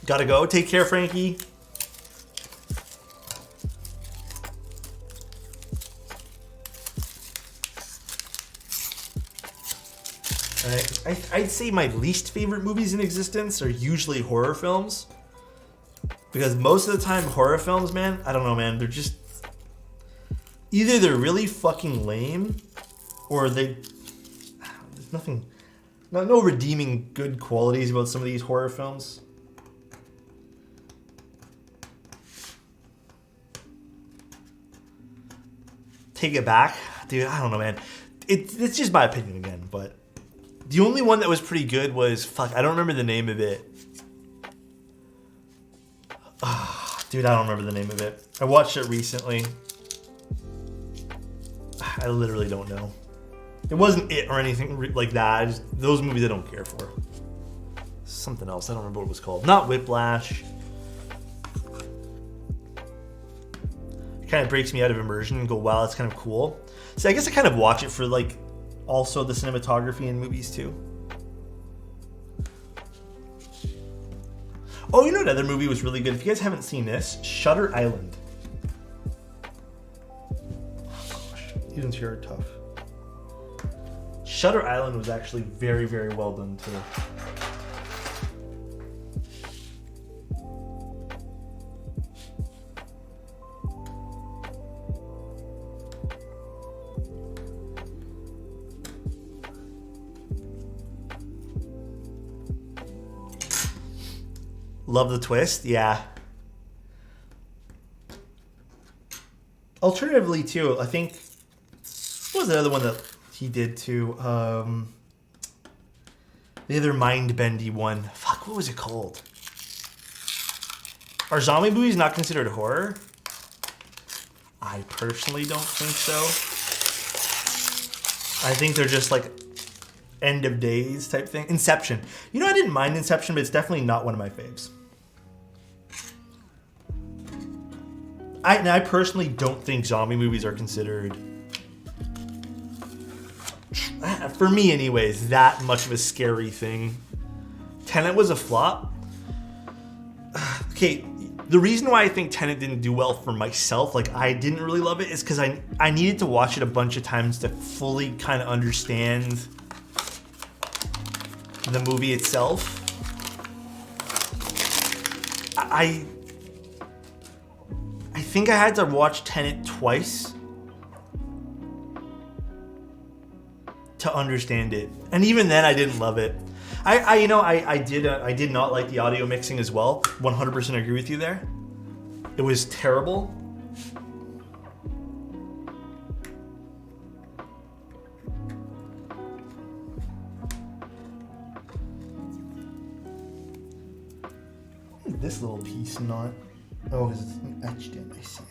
Gotta go. Take care, Frankie. I'd say my least favorite movies in existence are usually horror films. Because most of the time, horror films, man, I don't know, man, they're just... Either they're really fucking lame, or there's nothing... No redeeming good qualities about some of these horror films. Take it back. Dude, I don't know, man. It's just my opinion again, but... The only one that was pretty good was... I don't remember the name of it. Dude, I don't remember the name of it. I watched it recently. I literally don't know. It wasn't It or anything like that. Those movies I don't care for. Something else. I don't remember what it was called. Not Whiplash. It kind of breaks me out of immersion and go, wow, that's kind of cool. So I guess I kind of watch it for like also the cinematography in movies too. Oh, you know another movie was really good? If you guys haven't seen this, Shutter Island. Oh, gosh, even here are tough. Shutter Island was actually very, very well done too. Love the twist, yeah. Alternatively, too, I think... What was the other one that he did, too? The other mind-bendy one. Fuck, what was it called? Are zombie movies not considered horror? I personally don't think so. I think they're just like end of days type thing. Inception. You know, I didn't mind Inception, but it's definitely not one of my faves. I personally don't think zombie movies are considered, for me anyways, that much of a scary thing. Tenet was a flop. Okay, the reason why I think Tenet didn't do well for myself, like I didn't really love it, is because I needed to watch it a bunch of times to fully kind of understand the movie itself. I think I had to watch Tenet twice to understand it. And even then, I didn't love it. I did not like the audio mixing as well. 100% agree with you there. It was terrible. This little piece not. Oh, it's etched in. I see.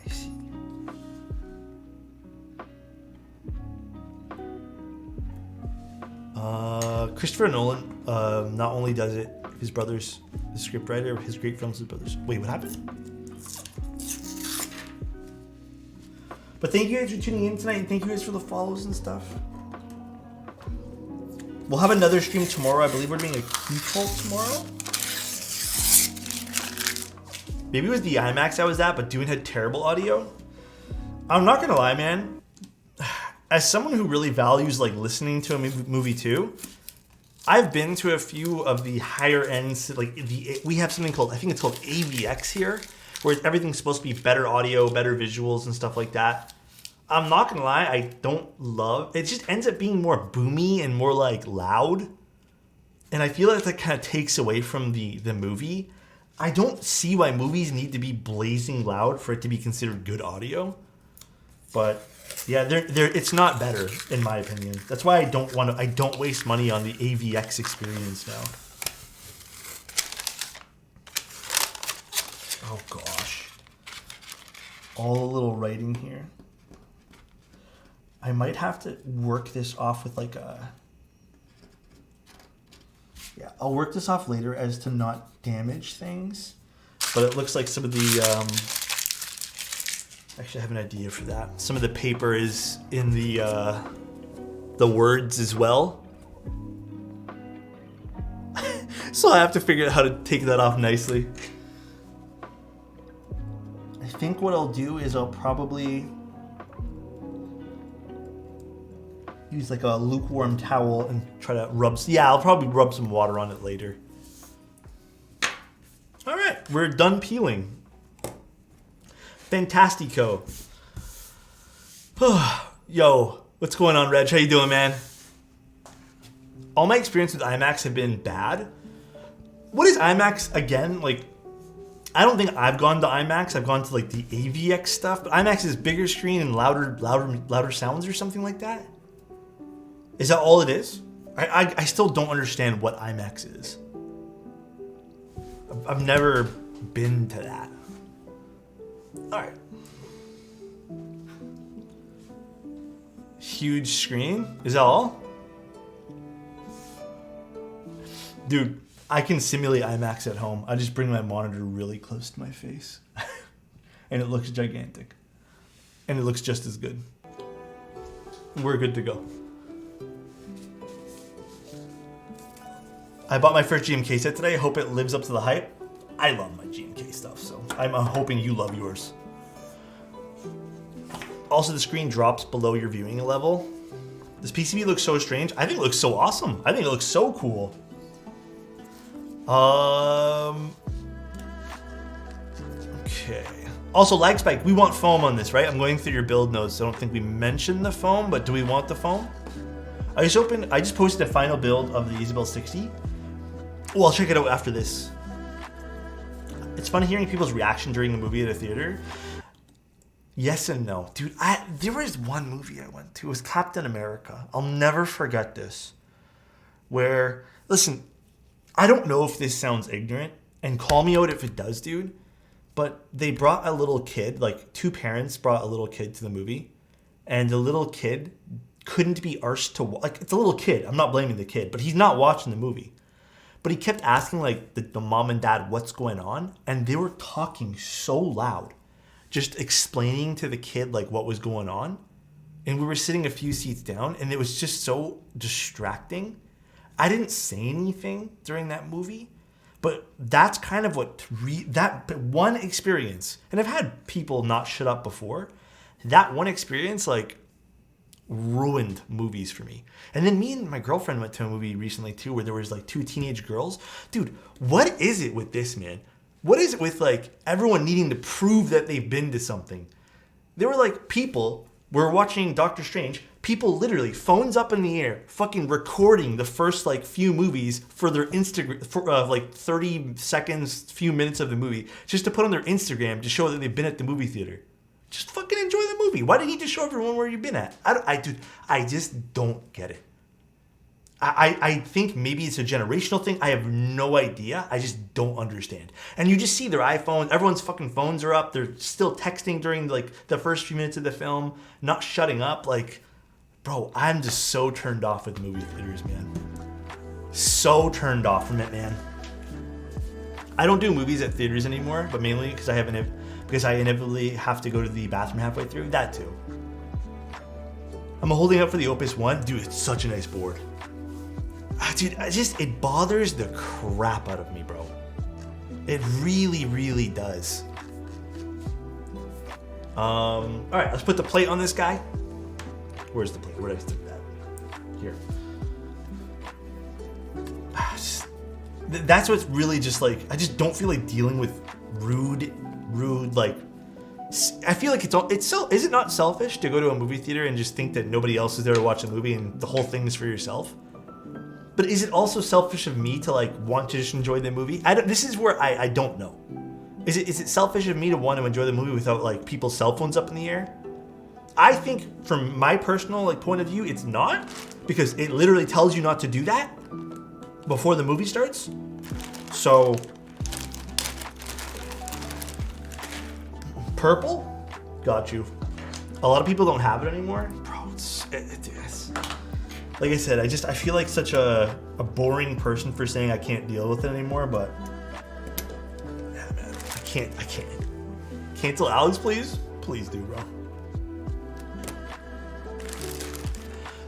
Christopher Nolan not only does it, his brother's the scriptwriter, his great films, his brothers. Wait, what happened? But thank you guys for tuning in tonight, and thank you guys for the follows and stuff. We'll have another stream tomorrow. I believe we're doing a key cult tomorrow. Maybe it was the IMAX I was at, but Dune had terrible audio. I'm not gonna lie, man. As someone who really values like listening to a movie too, I've been to a few of the higher ends. Like we have something called, I think it's called AVX here, where everything's supposed to be better audio, better visuals, and stuff like that. I'm not gonna lie, I don't love. It just ends up being more boomy and more like loud, and I feel like that kind of takes away from the movie. I don't see why movies need to be blazing loud for it to be considered good audio. But yeah, it's not better in my opinion. That's why I don't waste money on the AVX experience now. Oh gosh. All the little writing here. I might have to work this off with like a... Yeah, I'll work this off later as to not damage things. But it looks like some of the... Actually, I have an idea for that. Some of the paper is in the words as well. So I have to figure out how to take that off nicely. I think what I'll do is I'll probably use like a lukewarm towel and try to rub. Yeah, I'll probably rub some water on it later. All right, we're done peeling. Fantastico. Yo, what's going on, Reg? How you doing, man? All my experience with IMAX have been bad. What is IMAX again? Like, I don't think I've gone to IMAX. I've gone to like the AVX stuff, but IMAX is bigger screen and louder sounds or something like that. Is that all it is? I still don't understand what IMAX is. I've never been to that. All right. Huge screen. Is that all? Dude, I can simulate IMAX at home. I just bring my monitor really close to my face. And it looks gigantic. And it looks just as good. We're good to go. I bought my first GMK set today. I hope it lives up to the hype. I love my GMK stuff, so I'm hoping you love yours. Also, the screen drops below your viewing level. This PCB looks so strange. I think it looks so awesome. I think it looks so cool. Okay. Also, lag spike. We want foam on this, right? I'm going through your build notes. I don't think we mentioned the foam, but do we want the foam? I just posted a final build of the Isabel 60. Well, I'll check it out after this. It's fun hearing people's reaction during the movie at a theater. Yes and no. Dude, there was one movie I went to. It was Captain America. I'll never forget this. Where, listen, I don't know if this sounds ignorant, and call me out if it does, dude, but they brought a little kid, like two parents brought a little kid to the movie, and the little kid couldn't be arsed to, like, it's a little kid. I'm not blaming the kid, but he's not watching the movie. But he kept asking, like, the mom and dad what's going on, and they were talking so loud, just explaining to the kid, like, what was going on. And we were sitting a few seats down, and it was just so distracting. I didn't say anything during that movie, but that's kind of what, that one experience, and I've had people not shut up before, that one experience, like, ruined movies for me. And then me and my girlfriend went to a movie recently too where there was like two teenage girls. Dude, what is it with this, man? What is it with like everyone needing to prove that they've been to something? They were like people, we're watching Doctor Strange, People literally, phones up in the air, fucking recording the first like few movies for their Instagram, for like 30 seconds, few minutes of the movie, just to put on their Instagram to show that they've been at the movie theater. Just fucking enjoy the movie. Why do you need to show everyone where you've been at? I just don't get it. I think maybe it's a generational thing. I have no idea. I just don't understand. And you just see their iPhone. Everyone's fucking phones are up. They're still texting during like the first few minutes of the film, not shutting up. Like, bro, I'm just so turned off with movie theaters, man. So turned off from it, man. I don't do movies at theaters anymore, but mainly because I inevitably have to go to the bathroom halfway through. That too. I'm holding up for the Opus One. Dude, it's such a nice board. Dude, it bothers the crap out of me, bro. It really, really does. All right, let's put the plate on this guy. Where's the plate? Where did I stick that? Here. That's what's really just like, I just don't feel like dealing with rude, like, I feel like is it not selfish to go to a movie theater and just think that nobody else is there to watch a movie and the whole thing is for yourself? But is it also selfish of me to like want to just enjoy the movie? This is where I don't know. Is it selfish of me to want to enjoy the movie without like people's cell phones up in the air? I think from my personal like point of view, it's not, because it literally tells you not to do that before the movie starts. So purple, got you. A lot of people don't have it anymore, bro. It's like I said, I feel like such a boring person for saying I can't deal with it anymore, but yeah, man, I can't. Cancel Alex, please? Please do, bro.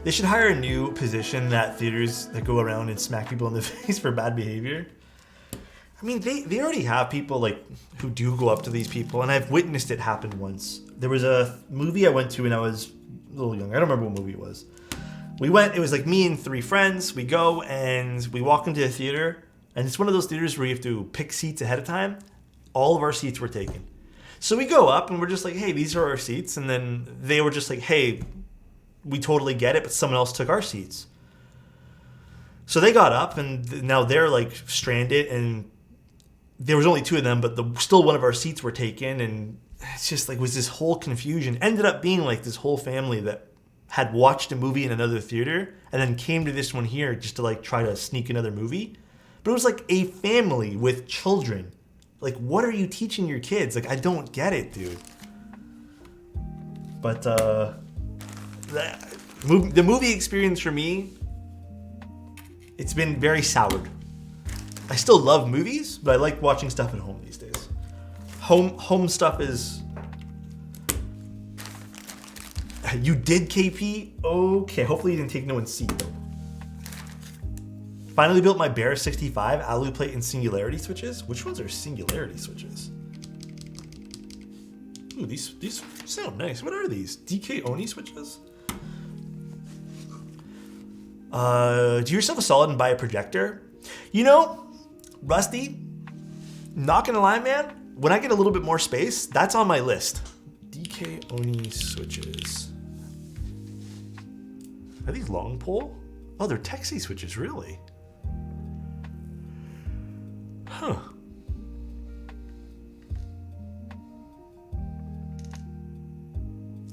They should hire a new position at theaters that go around and smack people in the face for bad behavior. I mean, they already have people like who do go up to these people, and I've witnessed it happen once. There was a movie I went to when I was a little young. I don't remember what movie it was. We went, it was like me and 3 friends. We go and we walk into the theater, and it's one of those theaters where you have to pick seats ahead of time. All of our seats were taken. So we go up and we're just like, hey, these are our seats. And then they were just like, hey, we totally get it, but someone else took our seats. So they got up and now they're like stranded, and there was only 2 of them, but still one of our seats were taken. And it's just like, was this whole confusion. Ended up being like this whole family that had watched a movie in another theater and then came to this one here just to like try to sneak another movie. But it was like a family with children. Like, what are you teaching your kids? Like, I don't get it, dude. But the movie experience for me, it's been very soured. I still love movies, but I like watching stuff at home these days. Home stuff is... You did, KP? Okay, hopefully you didn't take no one's seat, though. Finally built my Bear 65 alu plate and singularity switches. Which ones are singularity switches? Ooh, these sound nice. What are these? DK Oni switches? Do yourself a solid and buy a projector. You know, Rusty, not gonna lie, man, when I get a little bit more space, that's on my list. DK Oni switches. Are these long pole? Oh, they're Texie switches, really? Huh.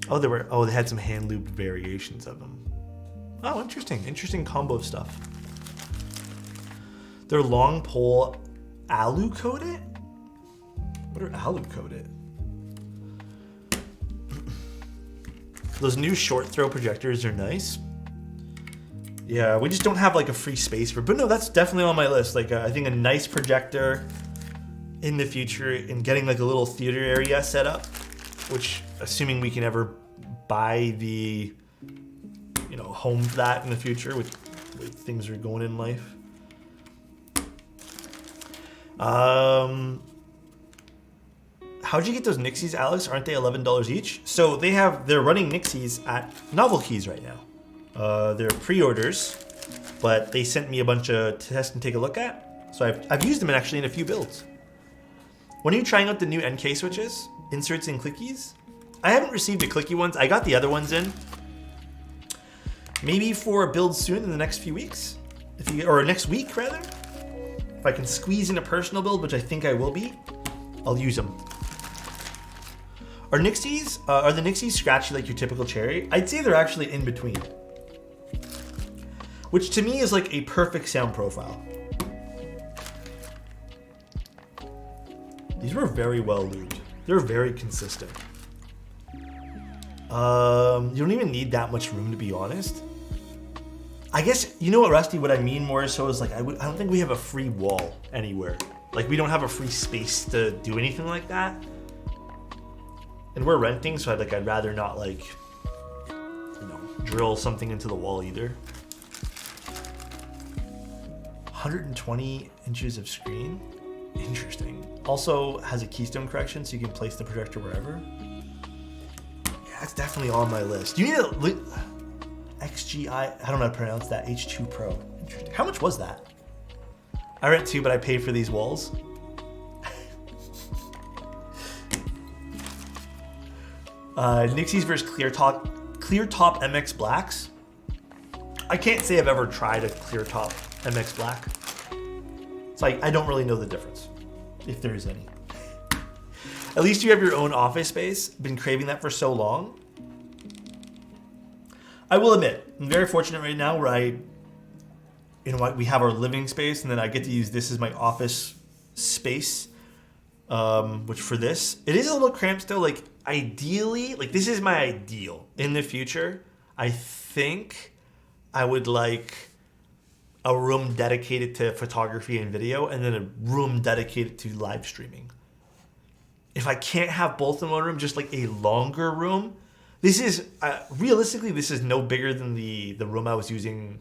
Oh, they had some hand looped variations of them. Oh, interesting. Interesting combo of stuff. They're long pole alu coated? What are alu coated? Those new short throw projectors are nice. Yeah, we just don't have like a free space for, but no, that's definitely on my list. Like I think a nice projector in the future and getting like a little theater area set up, which assuming we can ever buy the, you know, home for that in the future with things are going in life. How'd you get those Nixies, Alex? Aren't they $11 each? So they're running Nixies at Novel Keys right now. They're pre-orders, but they sent me a bunch to test and take a look at. So I've used them actually in a few builds. When are you trying out the new NK switches? Inserts and clickies? I haven't received the clicky ones. I got the other ones in. Maybe for a build soon in the next few weeks, or next week rather. If I can squeeze in a personal build, which I think I will be, I'll use them. Are the Nixies scratchy like your typical cherry? I'd say they're actually in between, which to me is like a perfect sound profile. These were very well lubed. They're very consistent. You don't even need that much room, to be honest. I guess, you know what, Rusty, what I mean more so is like, I don't think we have a free wall anywhere. Like, we don't have a free space to do anything like that. And we're renting, so I'd rather not, like, you know, drill something into the wall either. 120 inches of screen? Interesting. Also has a keystone correction, so you can place the projector wherever. Yeah, that's definitely on my list. You need a XGI, I don't know how to pronounce that, H2 Pro. Interesting. How much was that? I rent two, but I pay for these walls. Nixies versus Clear Top MX Blacks. I can't say I've ever tried a Clear Top MX Black. It's like, I don't really know the difference, if there is any. At least you have your own office space. Been craving that for so long. I will admit, I'm very fortunate right now where we have our living space, and then I get to use this as my office space. Which for this, it is a little cramped still. Like, ideally, like, this is my ideal. In the future, I think I would like a room dedicated to photography and video, and then a room dedicated to live streaming. If I can't have both in one room, just like a longer room. This is, realistically, this is no bigger than the room I was using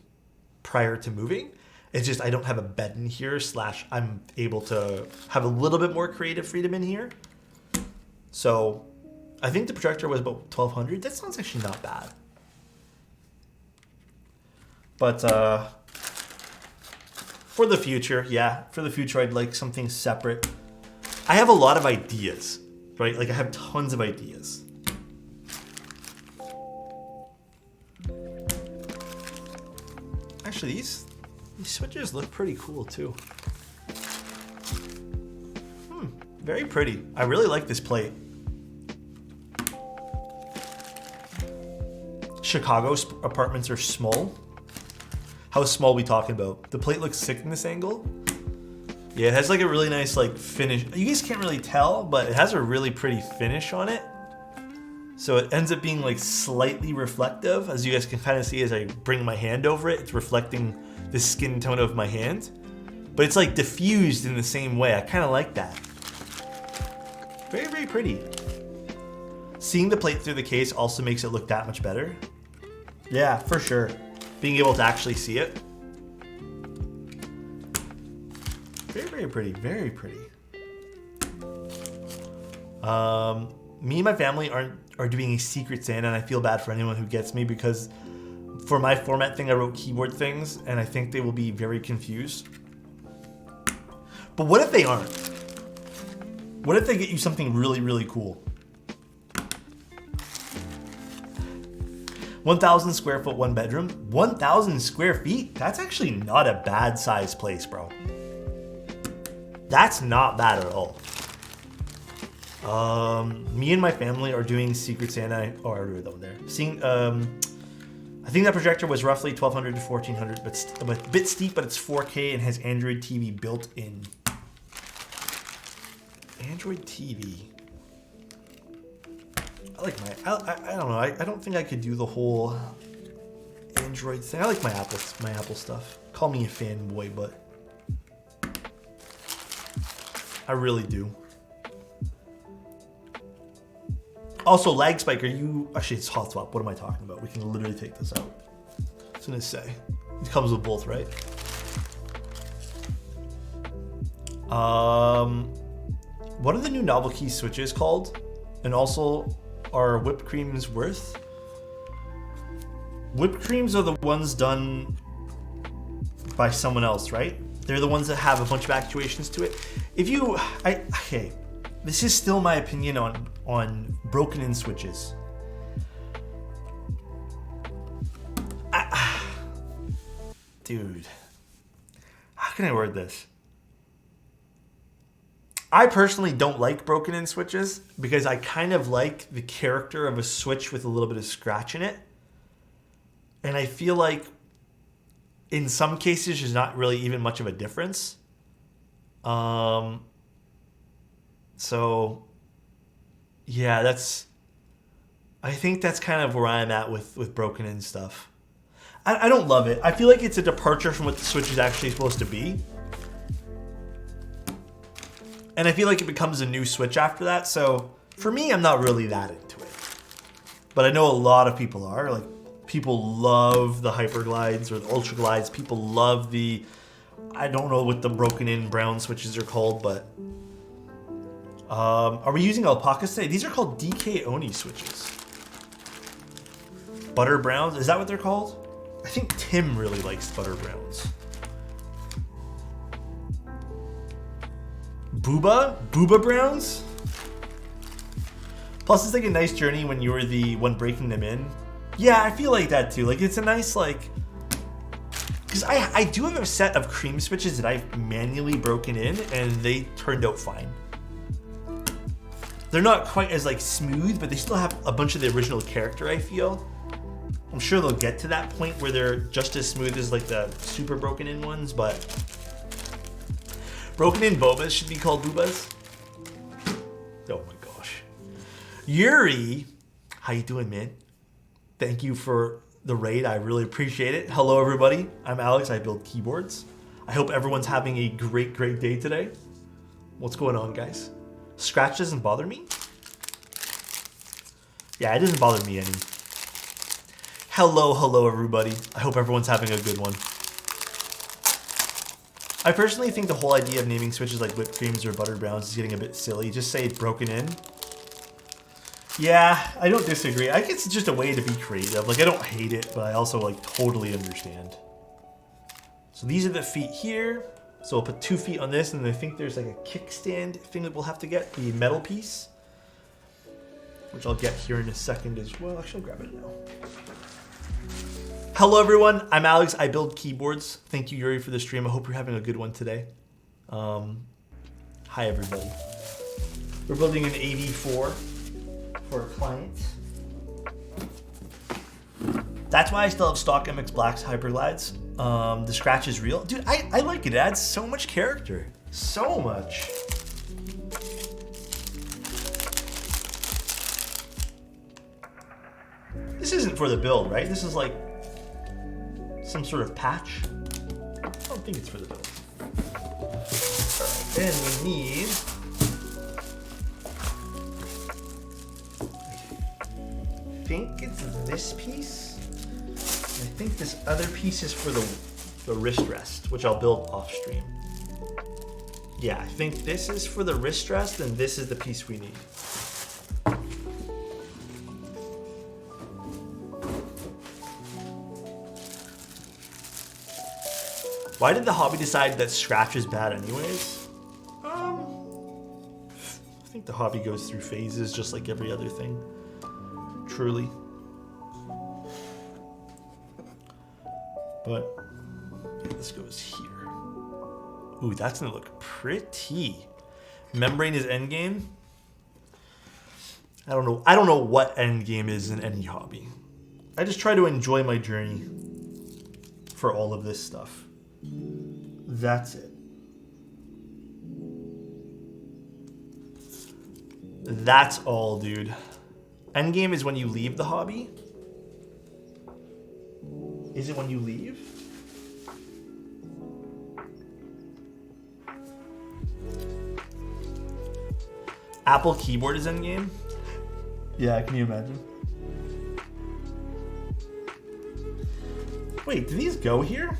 prior to moving. It's just I don't have a bed in here, / I'm able to have a little bit more creative freedom in here. So I think the projector was about 1,200. That sounds actually not bad. But for the future, I'd like something separate. I have a lot of ideas, right? Like, I have tons of ideas. Actually, these switches look pretty cool too. Very pretty. I really like this plate. Chicago apartments are small. How small are we talking about? The plate looks sick in this angle. Yeah, it has like a really nice like finish. You guys can't really tell, but it has a really pretty finish on it. So it ends up being like slightly reflective. As you guys can kind of see as I bring my hand over it, it's reflecting the skin tone of my hand. But it's like diffused in the same way. I kind of like that. Very, very pretty. Seeing the plate through the case also makes it look that much better. Yeah, for sure. Being able to actually see it. Very, very pretty. Very pretty. Me and my family are doing a Secret Santa, and I feel bad for anyone who gets me because for my format thing, I wrote keyboard things, and I think they will be very confused. But what if they aren't? What if they get you something really, really cool? 1,000 square foot, 1 bedroom. 1,000 square feet? That's actually not a bad size place, bro. That's not bad at all. Me and my family are doing Secret Santa. Oh, I wrote that there. I think that projector was roughly 1,200 to 1,400, but a bit steep, but it's 4K and has Android TV built in. Android TV. I like I don't know. I don't think I could do the whole Android thing. I like my Apple stuff. Call me a fanboy, but I really do. Also, lag spike, actually it's hot swap. What am I talking about? We can literally take this out. I was gonna say, it comes with both, right? What are the new novel key switches called? And also, are whipped creams worth? Whipped creams are the ones done by someone else, right? They're the ones that have a bunch of actuations to it. Okay, this is still my opinion on broken in switches. Dude, how can I word this? I personally don't like broken in switches because I kind of like the character of a switch with a little bit of scratch in it. And I feel like in some cases there's not really even much of a difference. So yeah, I think that's kind of where I'm at with broken in stuff. I don't love it. I feel like it's a departure from what the Switch is actually supposed to be. And I feel like it becomes a new Switch after that. So for me, I'm not really that into it. But I know a lot of people are. Like, people love the Hyperglides or the Ultra Glides. People love I don't know what the broken in brown switches are called, but are we using alpacas today? These are called DK Oni switches. Butter browns, is that what they're called? I think Tim really likes butter browns. Booba browns? Plus, it's like a nice journey when you're the one breaking them in. Yeah, I feel like that too. Like, it's a nice, like... Because I do have a set of cream switches that I've manually broken in, and they turned out fine. They're not quite as, like, smooth, but they still have a bunch of the original character, I feel. I'm sure they'll get to that point where they're just as smooth as, like, the super broken in ones, but... Broken in bobas should be called boobas. Oh my gosh. Yuri, how you doing, man? Thank you for the raid. I really appreciate it. Hello, everybody. I'm Alex. I build keyboards. I hope everyone's having a great day today. What's going on, guys? Scratch doesn't bother me? Yeah, it doesn't bother me any. Hello, everybody. I hope everyone's having a good one. I personally think the whole idea of naming switches like whipped creams or butter browns is getting a bit silly. Just say broken in. Yeah, I don't disagree. I guess it's just a way to be creative. Like, I don't hate it, but I also, like, totally understand. So these are the feet here. So I'll put 2 feet on this, and I think there's like a kickstand thing that we'll have to get, the metal piece, which I'll get here in a second as well. Actually, I'll grab it now. Hello, everyone. I'm Alex. I build keyboards. Thank you, Yuri, for the stream. I hope you're having a good one today. Hi, everybody. We're building an AV4 for a client. That's why I still have stock MX Black's Hyperglides. The scratch is real. Dude, I like it. It adds so much character. So much. This isn't for the build, right? This is like some sort of patch. I don't think it's for the build. Alright, then we need... I think it's this piece. I think this other piece is for the wrist rest, which I'll build off stream. Yeah, I think this is for the wrist rest, and this is the piece we need. Why did the hobby decide that scratch is bad anyways? I think the hobby goes through phases just like every other thing. Truly. But this goes here. Ooh, that's gonna look pretty. Membrane is endgame. I don't know what endgame is in any hobby. I just try to enjoy my journey for all of this stuff. That's it. That's all, dude. Endgame is when you leave the hobby. Is it when you leave? Apple keyboard is endgame? Yeah, can you imagine? Wait, do these go here?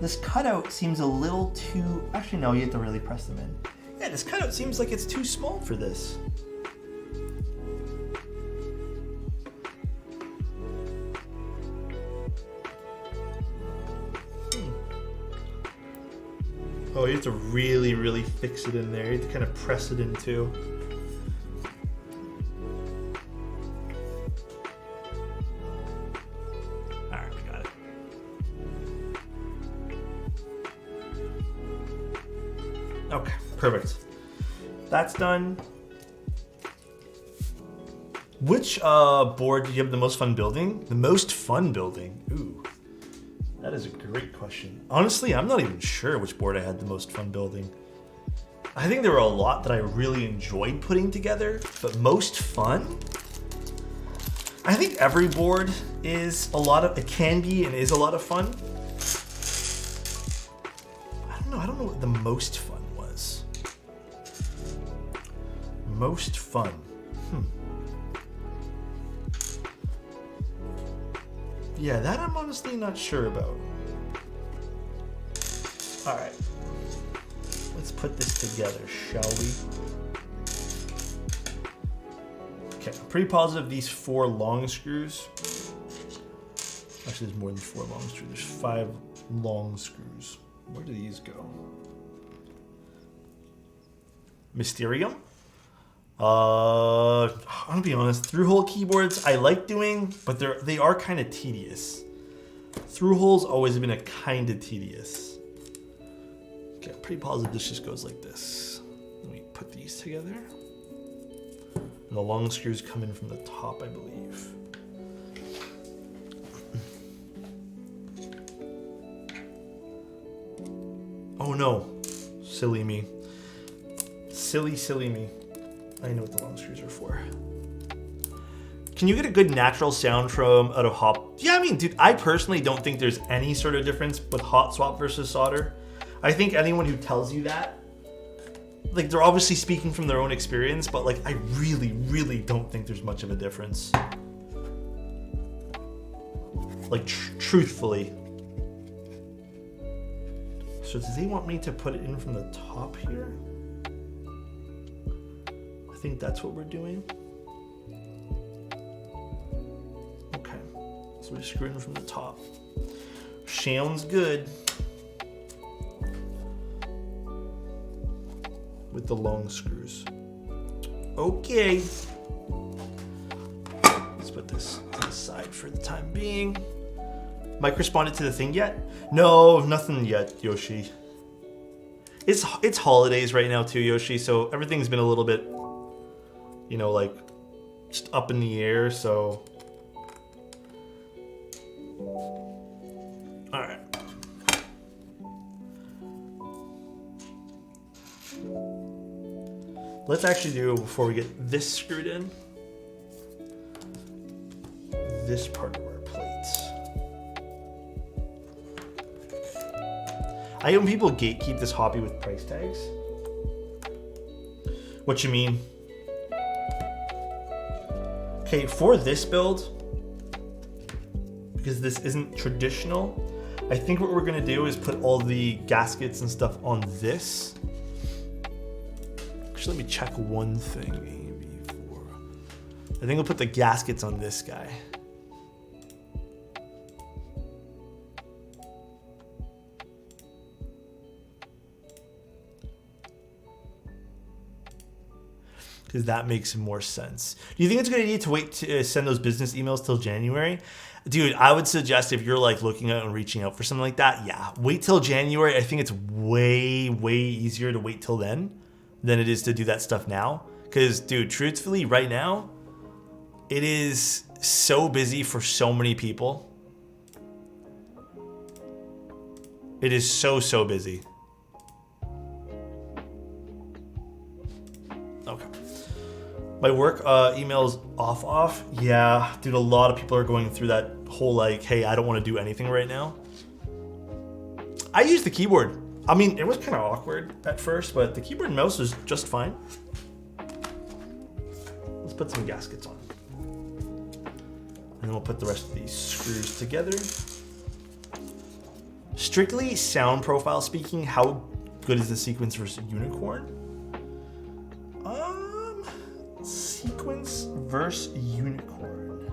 This cutout seems a little too... Actually, no, you have to really press them in. Yeah, this cutout seems like it's too small for this. Oh, you have to really fix it in there. You have to kind of press it in too. Alright, we got it. Okay, perfect. That's done. Which board did you have the most fun building? The most fun building? Ooh, that is a great question. Honestly, I'm not even sure which board I had the most fun building. I think there were a lot that I really enjoyed putting together, but most fun? I think every board is it can be and is a lot of fun. I don't know what the most fun was. Most fun. Yeah, that I'm honestly not sure about. All right. Let's put this together, shall we? Okay, I'm pretty positive these 4 long screws. Actually, there's more than 4 long screws. There's 5 long screws. Where do these go? Mysterium? I'm gonna be honest, through-hole keyboards I like doing, but they are kind of tedious. Through-holes always been a kind of tedious. Okay, I'm pretty positive this just goes like this. Let me put these together. And the long screws come in from the top, I believe. Oh no, silly me. Silly me. I know what the long screws are for. Can you get a good natural sound from out of hop? Yeah, I mean, dude, I personally don't think there's any sort of difference with hot swap versus solder. I think anyone who tells you that, like, they're obviously speaking from their own experience, but like, I really don't think there's much of a difference. Like, truthfully. So do they want me to put it in from the top here? I think that's what we're doing. Okay, so we're screwing from the top. Sounds good. With the long screws. Okay. Let's put this to the side for the time being. Mike responded to the thing yet? No, nothing yet, Yoshi. It's holidays right now too, Yoshi, so everything's been a little bit, you know, like, just up in the air, so. All right. Let's actually do, before we get this screwed in, this part of our plates. I hate when people gatekeep this hobby with price tags. What you mean? Okay, for this build, because this isn't traditional, I think what we're gonna do is put all the gaskets and stuff on this. Actually, let me check one thing. AV4. I think we'll put the gaskets on this guy. Because that makes more sense. Do you think it's a good idea to wait to send those business emails till January? Dude, I would suggest if you're like looking at and reaching out for something like that, yeah, wait till January. I think it's way easier to wait till then than it is to do that stuff now. Because, dude, truthfully, right now, it is so busy for so many people. It is so busy. Okay. My work emails off. Yeah, dude, a lot of people are going through that whole like, hey, I don't want to do anything right now. I use the keyboard. I mean, it was kind of awkward at first, but the keyboard and mouse was just fine. Let's put some gaskets on. And then we'll put the rest of these screws together. Strictly sound profile speaking, how good is the Sequence versus Unicorn? Sequence versus Unicorn.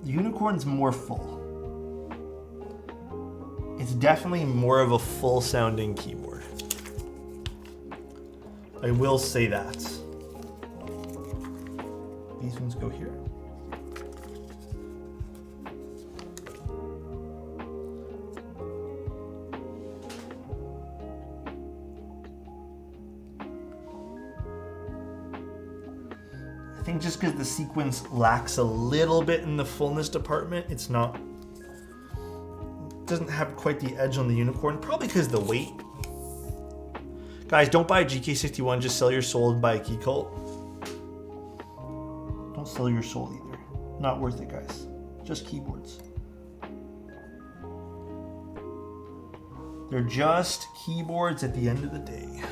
Unicorn's more full. It's definitely more of a full sounding keyboard. I will say that. These ones go here. think just because the sequence lacks a little bit in the fullness department, it's not, doesn't have quite the edge on the unicorn, probably because the weight. Guys, don't buy a GK61, just sell your soul and buy a key cult. Don't sell your soul either. Not worth it, guys. Just keyboards. They're just keyboards at the end of the day.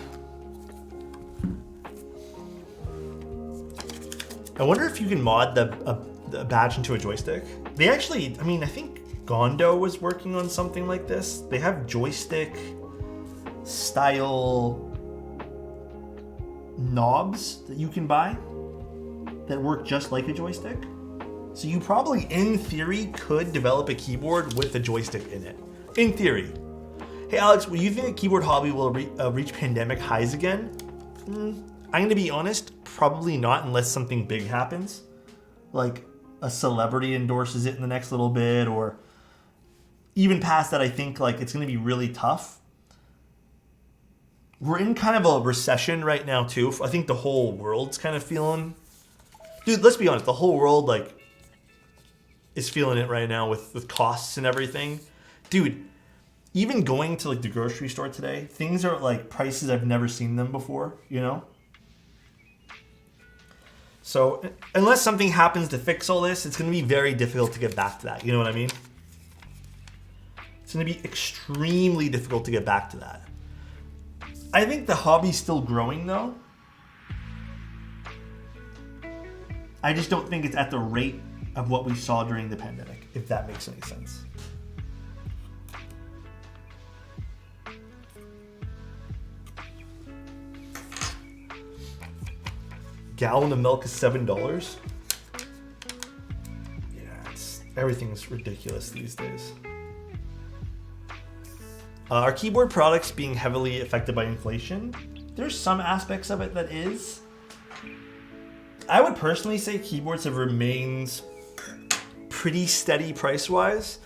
I wonder if you can mod the badge into a joystick. They actually, I mean, I think Gondo was working on something like this. They have joystick style knobs that you can buy that work just like a joystick. So you probably, in theory, could develop a keyboard with a joystick in it. In theory. Hey Alex, will you think the keyboard hobby will reach pandemic highs again? I'm gonna be honest, probably not unless something big happens. Like a celebrity endorses it in the next little bit, or even past that, I think like it's gonna be really tough. We're in kind of a recession right now too. I think the whole world's kind of feeling, dude, let's be honest, the whole world like is feeling it right now with costs and everything. Dude, even going to like the grocery store today, things are like prices I've never seen them before, you know? So unless something happens to fix all this, it's gonna be very difficult to get back to that. You know what I mean? It's gonna be extremely difficult to get back to that. I think the hobby's still growing though. I just don't think it's at the rate of what we saw during the pandemic, if that makes any sense. Gallon of milk is $7. Yeah, everything's ridiculous these days. Are keyboard products being heavily affected by inflation? There's some aspects of it that is. I would personally say keyboards have remained pretty steady price-wise.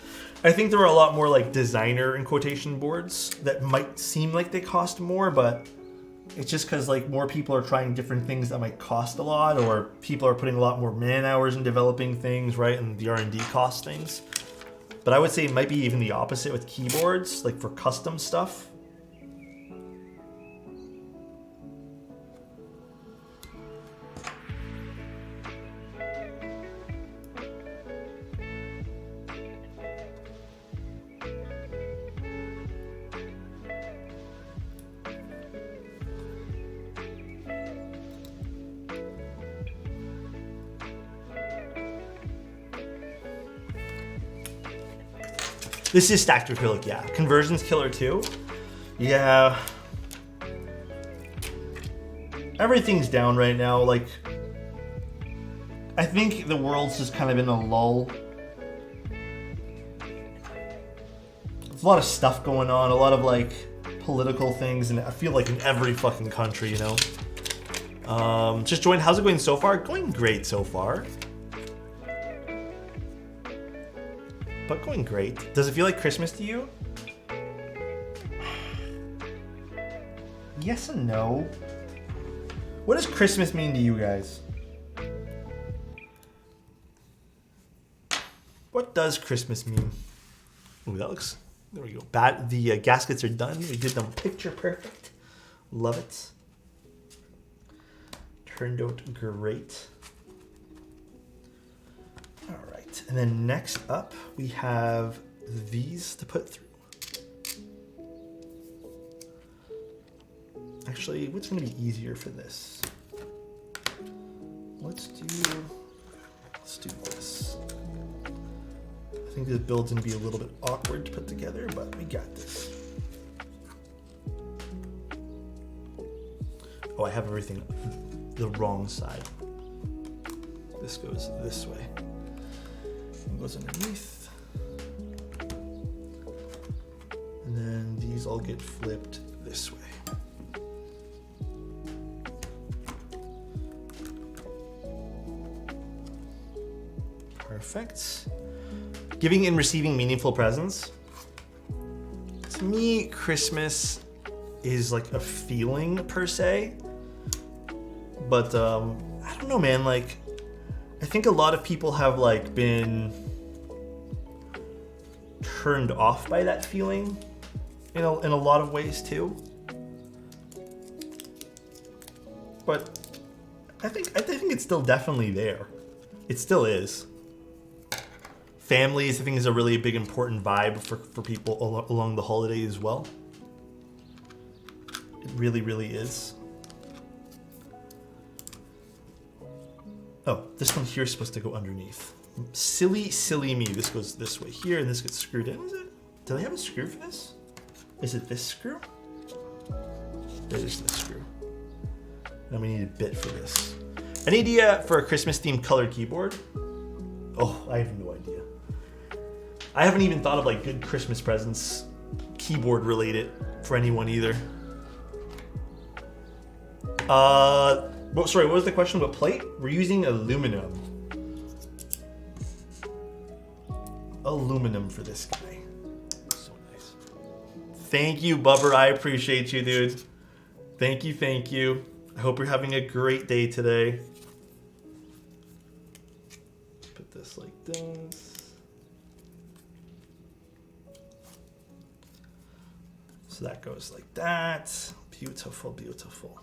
I think there are a lot more like designer in quotation boards that might seem like they cost more, but it's just because like more people are trying different things that might cost a lot, or people are putting a lot more man hours in developing things, right? And the R&D costs things. But I would say it might be even the opposite with keyboards, like for custom stuff. This is stacked acrylic, yeah. Conversion's killer too. Yeah. Everything's down right now. Like, I think the world's just kind of in a lull. There's a lot of stuff going on, a lot of like political things, and I feel like in every fucking country, you know. Just joined. How's it going so far? Going great so far. But going great. Does it feel like Christmas to you? Yes and no. What does Christmas mean to you guys? What does Christmas mean? Ooh, that looks, there we go. The gaskets are done. We did them picture perfect. Love it. Turned out great. All right, and then next up we have these to put through. Actually, what's gonna be easier for this? Let's do this. I think this build's gonna be a little bit awkward to put together, but we got this. Oh, I have everything the wrong side. This goes this way. It goes underneath. And then these all get flipped this way. Perfect. Giving and receiving meaningful presents. To me, Christmas is like a feeling per se, but I don't know, man. Like, I think a lot of people have like been turned off by that feeling, in a lot of ways too. But I think it's still definitely there. It still is. Families, I think, is a really big important vibe for people along the holiday as well. It really, really is. Oh, this one here is supposed to go underneath. Silly me. This goes this way here, and this gets screwed in. Is it? Do they have a screw for this? Is it this screw? It is this screw. And we need a bit for this. An idea for a Christmas-themed colored keyboard? Oh, I have no idea. I haven't even thought of like good Christmas presents, keyboard related, for anyone either. Sorry, what was the question about plate? We're using aluminum. Aluminum for this guy. So nice. Thank you, Bubber. I appreciate you, dude. Thank you, thank you. I hope you're having a great day today. Put this like this. So that goes like that. Beautiful, beautiful.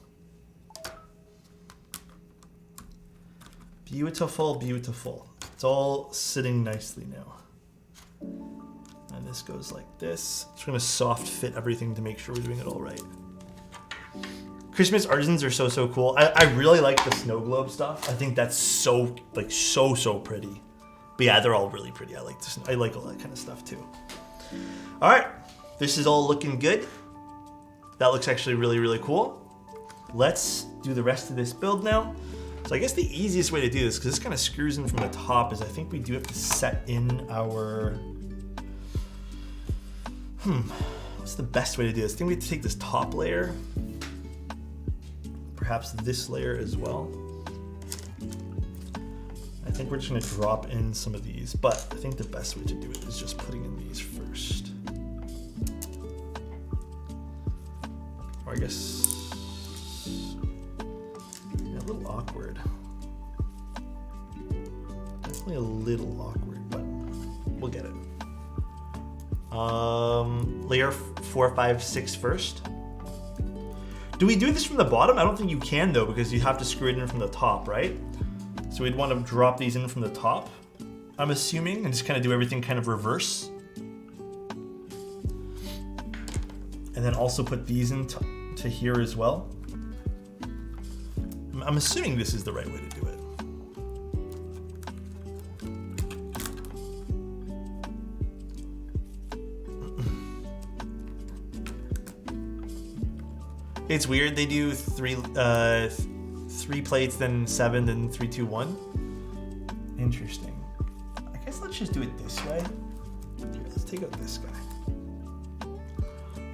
Beautiful, beautiful. It's all sitting nicely now. And this goes like this. Just gonna soft fit everything to make sure we're doing it all right. Christmas artisans are so cool. I really like the snow globe stuff. I think that's so pretty. But yeah, they're all really pretty. I like this. I like all that kind of stuff too. All right, this is all looking good. That looks actually really, really cool. Let's do the rest of this build now. So I guess the easiest way to do this, because this kind of screws in from the top, is I think we do have to set in our... What's the best way to do this? I think we have to take this top layer. Perhaps this layer as well. I think we're just going to drop in some of these, but I think the best way to do it is just putting in these first. Or I guess... yeah, a little awkward. Definitely a little awkward, but we'll get it. Layer 4, 5, 6 first. Do we do this from the bottom? I don't think you can though, because you have to screw it in from the top, right? So we'd want to drop these in from the top, I'm assuming, and just kind of do everything kind of reverse. And then also put these into here as well. I'm assuming this is the right way to do it. It's weird, they do three plates, then 7, then 3, 2, 1. Interesting. I guess let's just do it this way. Let's take out this guy.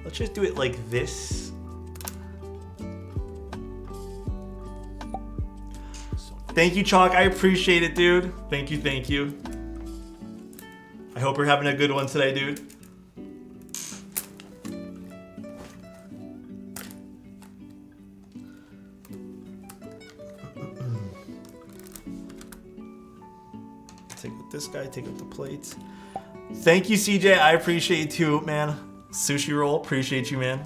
Let's just do it like this. Thank you, Chalk. I appreciate it, dude. Thank you, thank you. I hope you're having a good one today, dude. Take out this guy, take out the plates. Thank you, CJ. I appreciate you too, man. Sushi roll, appreciate you, man.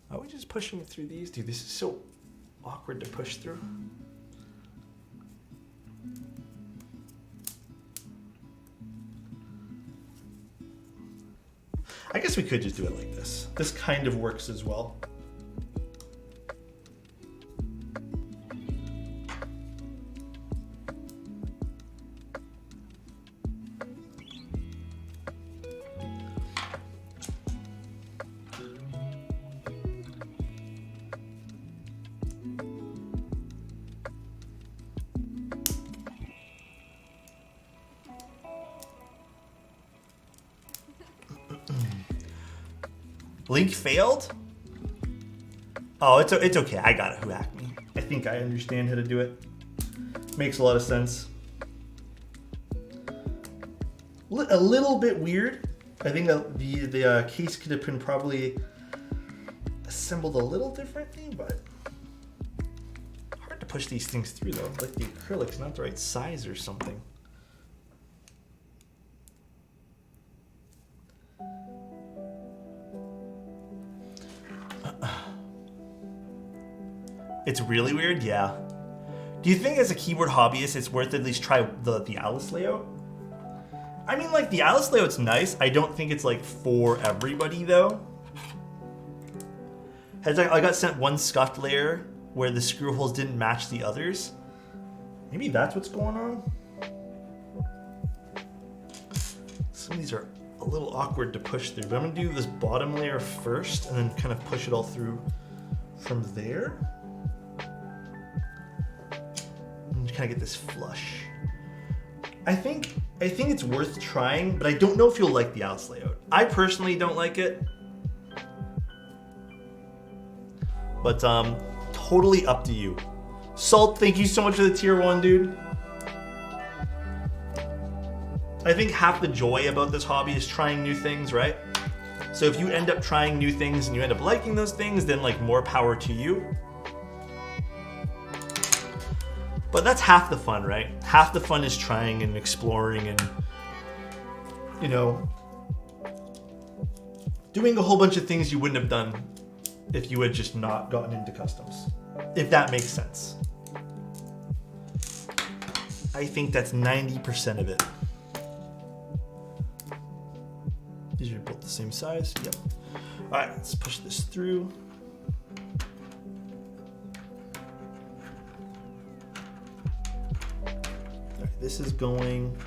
Are we just pushing it through these? Dude, this is so awkward to push through. I guess we could just do it like this. This kind of works as well. Link failed? Oh, it's okay. I got it. Who hacked me? I think I understand how to do it. Makes a lot of sense. A little bit weird. I think the case could have been probably assembled a little differently, but hard to push these things through though. Like the acrylic's not the right size or something. It's really weird, yeah. Do you think as a keyboard hobbyist it's worth at least try the Alice layout? I mean, like, the Alice layout's nice. I don't think it's, like, for everybody, though. I got sent one scuffed layer where the screw holes didn't match the others. Maybe that's what's going on? Some of these are a little awkward to push through, but I'm gonna do this bottom layer first and then kind of push it all through from there. And kind of get this flush. I think it's worth trying, but I don't know if you'll like the Alice layout. I personally don't like it. But totally up to you. Salt, thank you so much for the tier 1, dude. I think half the joy about this hobby is trying new things, right? So if you end up trying new things and you end up liking those things, then like more power to you. But that's half the fun, right? Half the fun is trying and exploring and, you know, doing a whole bunch of things you wouldn't have done if you had just not gotten into customs. If that makes sense. I think that's 90% of it. These are both the same size. Yep. All right, let's push this through. All right, this is going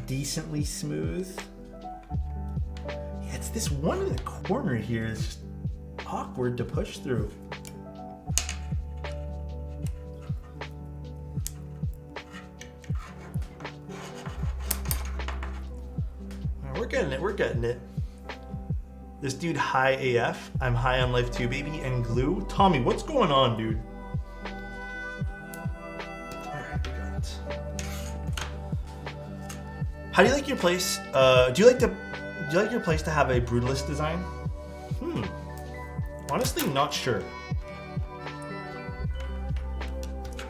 decently smooth. Yeah, it's this one in the corner here is just awkward to push through. We're getting it. This dude high AF. I'm high on life too, baby, and glue. Tommy, what's going on, dude? Alright, we got it. How do you like your place? Do you like your place to have a brutalist design? Honestly, not sure.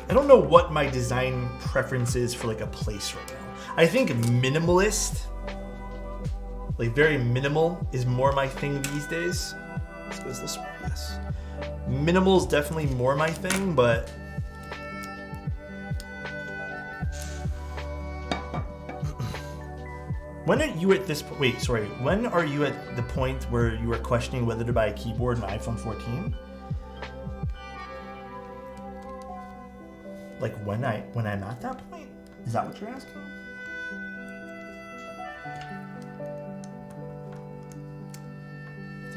I don't know what my design preference is for like a place right now. I think minimalist, like very minimal, is more my thing these days. Let's go this way, yes. Minimal is definitely more my thing, but when are you at this point? Wait, sorry. When are you at the point where you are questioning whether to buy a keyboard and an iPhone 14? Like when I'm at that point? Is that what you're asking?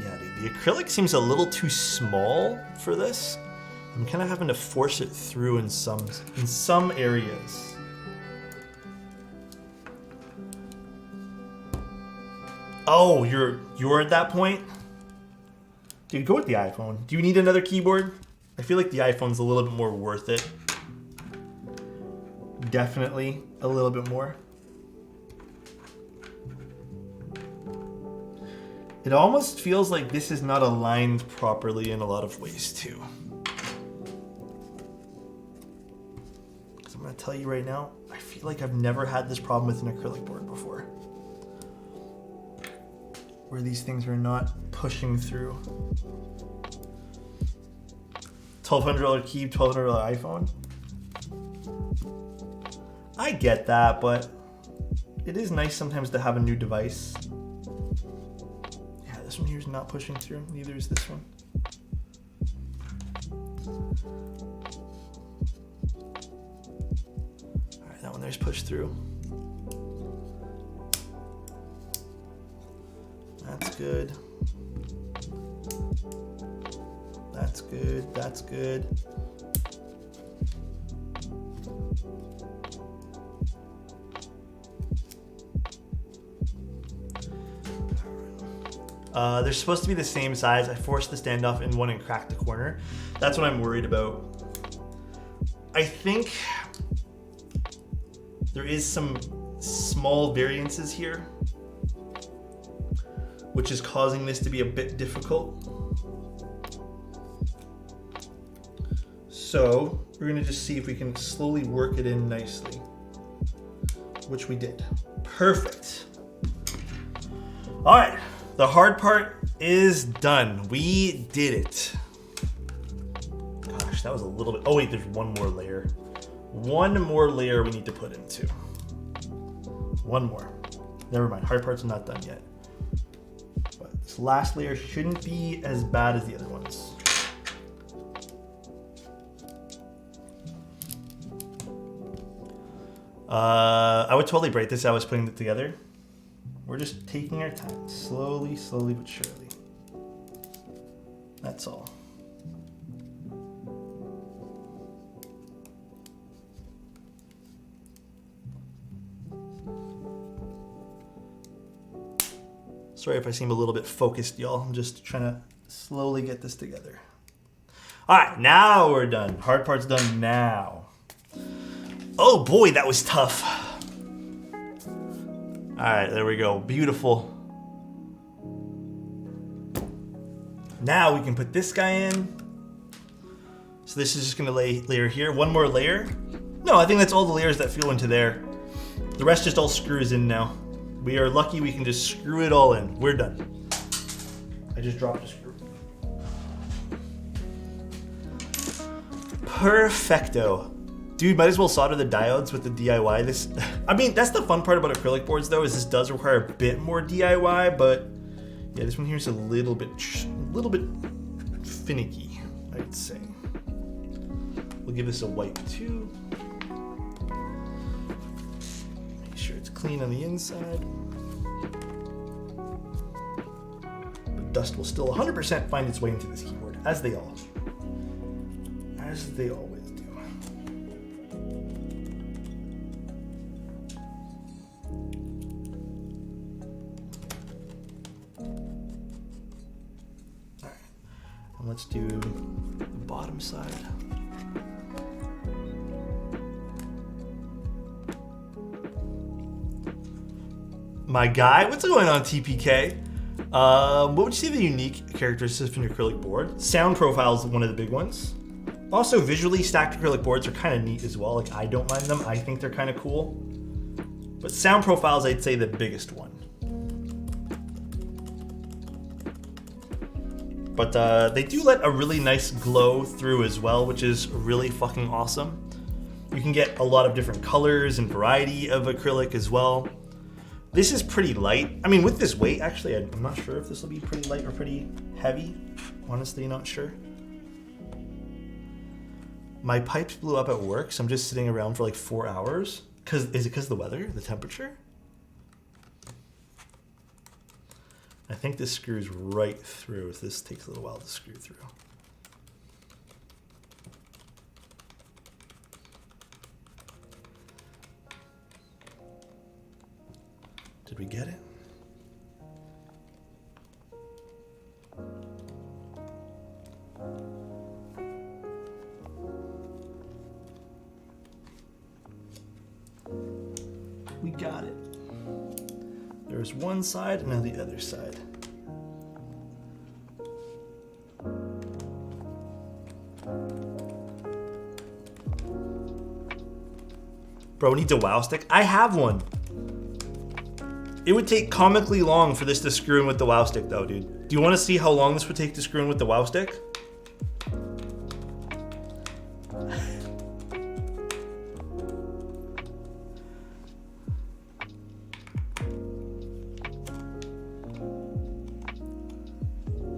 Yeah, dude, the acrylic seems a little too small for this. I'm kind of having to force it through in some areas. Oh, you're at that point? Dude, go with the iPhone. Do you need another keyboard? I feel like the iPhone's a little bit more worth it. Definitely a little bit more. It almost feels like this is not aligned properly in a lot of ways too. Because I'm gonna tell you right now, I feel like I've never had this problem with an acrylic board before. Where these things are not pushing through. $1,200 key, $1,200 iPhone. I get that, but it is nice sometimes to have a new device. Yeah, this one here is not pushing through. Neither is this one. All right, that one there's pushed through. That's good. That's good. That's good. They're supposed to be the same size. I forced the standoff in one and cracked the corner. That's what I'm worried about. I think there is some small variances here, which is causing this to be a bit difficult. So we're gonna just see if we can slowly work it in nicely, which we did. Perfect. All right, the hard part is done. We did it. Gosh, that was a little bit, oh wait, there's one more layer. One more layer we need to put into. One more. Never mind, hard part's not done yet. But this last layer shouldn't be as bad as the other ones. I would totally break this. I was putting it together. We're just taking our time, slowly, slowly but surely. That's all. Sorry if I seem a little bit focused, y'all. I'm just trying to slowly get this together. All right, now we're done. Hard part's done now. Oh boy, that was tough. All right, there we go. Beautiful. Now we can put this guy in. So this is just gonna layer here. One more layer. No, I think that's all the layers that feel into there. The rest just all screws in now. We are lucky we can just screw it all in. We're done. I just dropped a screw. Perfecto. Dude, might as well solder the diodes with the DIY. This, I mean, that's the fun part about acrylic boards though, is this does require a bit more DIY, but yeah, this one here is a little bit finicky, I'd say. We'll give this a wipe too. Make sure it's clean on the inside. But dust will still 100% find its way into this keyboard, as they always do. Let's do the bottom side. My guy, what's going on, TPK? What would you say the unique characteristics of an acrylic board? Sound profile is one of the big ones. Also, visually stacked acrylic boards are kind of neat as well. Like, I don't mind them. I think they're kind of cool. But sound profiles, I'd say the biggest one. But they do let a really nice glow through as well, which is really fucking awesome. You can get a lot of different colors and variety of acrylic as well. This is pretty light. I mean, with this weight, actually, I'm not sure if this will be pretty light or pretty heavy. Honestly, not sure. My pipes blew up at work, so I'm just sitting around for like 4 hours. Is it because of the weather, the temperature? I think this screws right through. This takes a little while to screw through. Did we get it? We got it. There's one side and now the other side. Bro needs a wow stick. I have one. It would take comically long for this to screw in with the wow stick though, dude. Do you want to see how long this would take to screw in with the wow stick?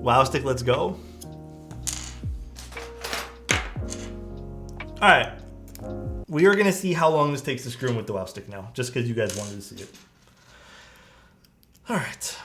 Wow stick, let's go. All right. We are gonna see how long this takes to screw in with the wow stick now, just because you guys wanted to see it. All right.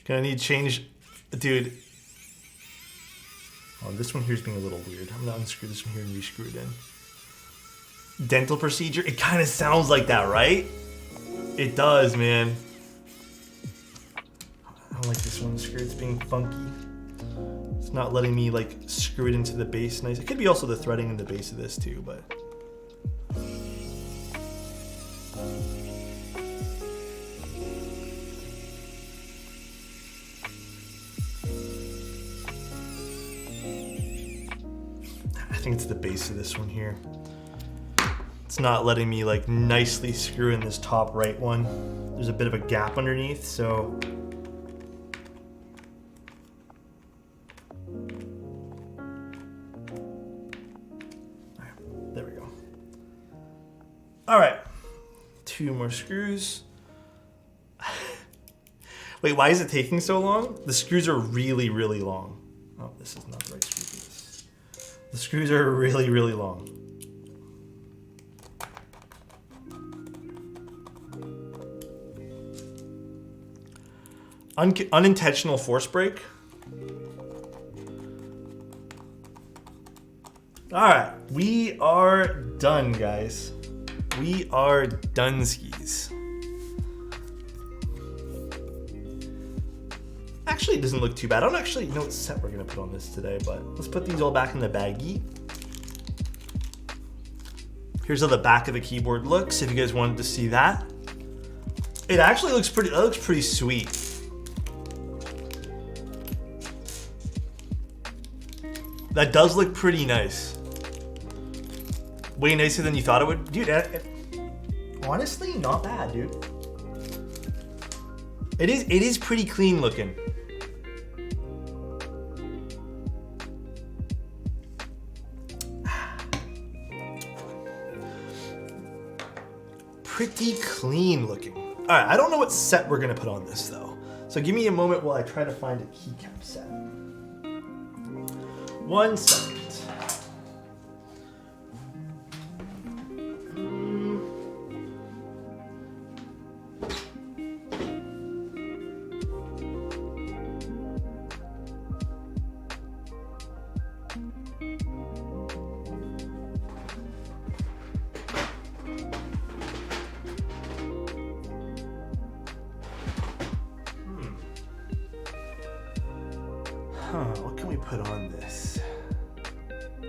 Gonna need change, dude. Oh, this one here's being a little weird. I'm gonna unscrew this one here and rescrew it in. Dental procedure. It kind of sounds like that, right? It does, man. I don't like this one screw. It's being funky. It's not letting me like screw it into the base nice. It could be also the threading in the base of this too, but. I think it's the base of this one here. It's not letting me like nicely screw in this top right one. There's a bit of a gap underneath, so. There we go. All right, 2 more screws. Wait, why is it taking so long? The screws are really, really long. Oh, this is not the right screw for this. The screws are really, really long. Unintentional force break. All right, we are done, guys. We are done skis. Actually, it doesn't look too bad. I don't actually know what set we're gonna put on this today, but let's put these all back in the baggie. Here's how the back of the keyboard looks, if you guys wanted to see that. It actually looks pretty, that looks pretty sweet. That does look pretty nice. Way nicer than you thought it would. Dude, honestly, not bad, dude. It is pretty clean looking. Pretty clean looking. All right, I don't know what set we're gonna put on this though. So give me a moment while I try to find a keycap set. 1 second. What can we put on this? I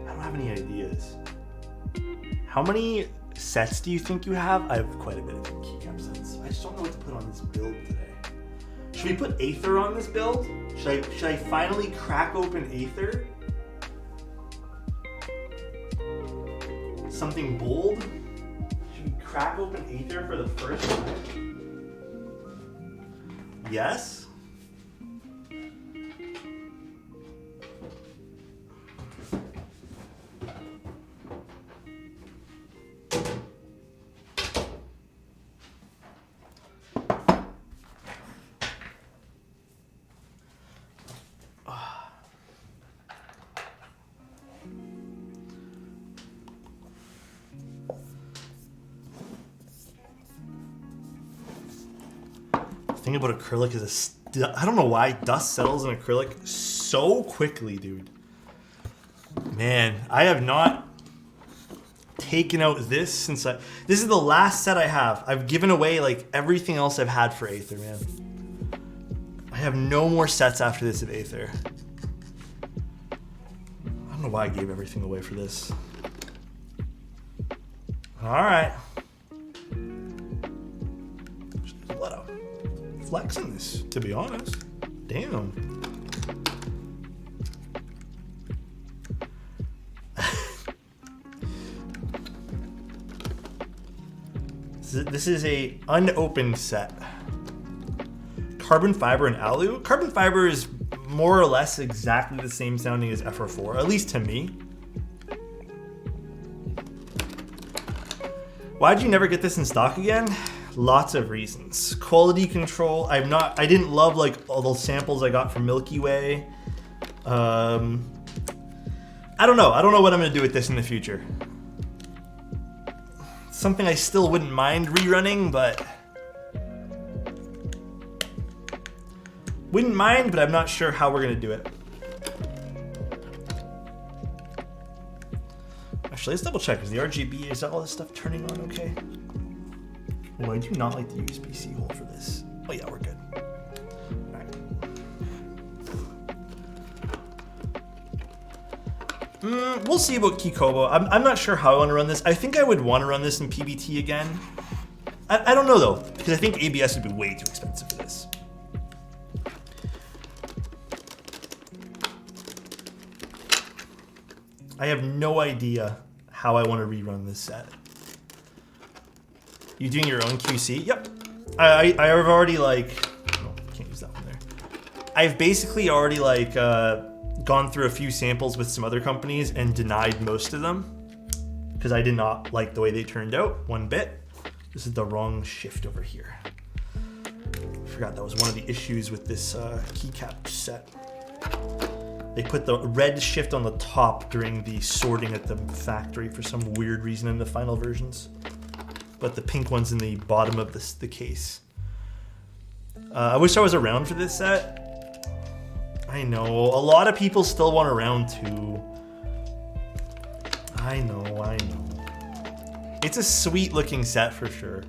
don't have any ideas. How many sets do you think you have? I have quite a bit of keycap sets. I just don't know what to put on this build today. Should we put Aether on this build? Should I finally crack open Aether? Something bold? Should we crack open Aether for the first time? Yes? The thing about acrylic is I don't know why dust settles in acrylic so quickly, dude. Man, I have not taken out this since this is the last set I have. I've given away like everything else I've had for Aether, man. I have no more sets after this of Aether. I don't know why I gave everything away for this. All right. There's a lot of flex in this, to be honest. Damn. This is a unopened set. Carbon fiber and alu. Carbon fiber is more or less exactly the same sounding as FR4, at least to me. Why'd you never get this in stock again? Lots of reasons. Quality control. I didn't love like all those samples I got from Milky Way. I don't know. I don't know what I'm gonna do with this in the future. Something I still wouldn't mind rerunning, but Wouldn't mind, but I'm not sure how we're gonna do it. Actually, let's double check. Is the RGB, is all this stuff turning on okay? Oh, I do not like the USB-C hole for this. Oh yeah, we're good. We'll see about Kikobo. I'm not sure how I want to run this. I think I would want to run this in PBT again. I don't know though, because I think ABS would be way too expensive for this. I have no idea how I want to rerun this set. You doing your own QC? Yep. I've already like, oh, can't use that one there. I've basically already like gone through a few samples with some other companies and denied most of them because I did not like the way they turned out one bit. This is the wrong shift over here. I forgot that was one of the issues with this keycap set. They put the red shift on the top during the sorting at the factory for some weird reason in the final versions. But the pink one's in the bottom of the case. I wish I was around for this set. I know, a lot of people still want a round 2. I know. It's a sweet looking set for sure.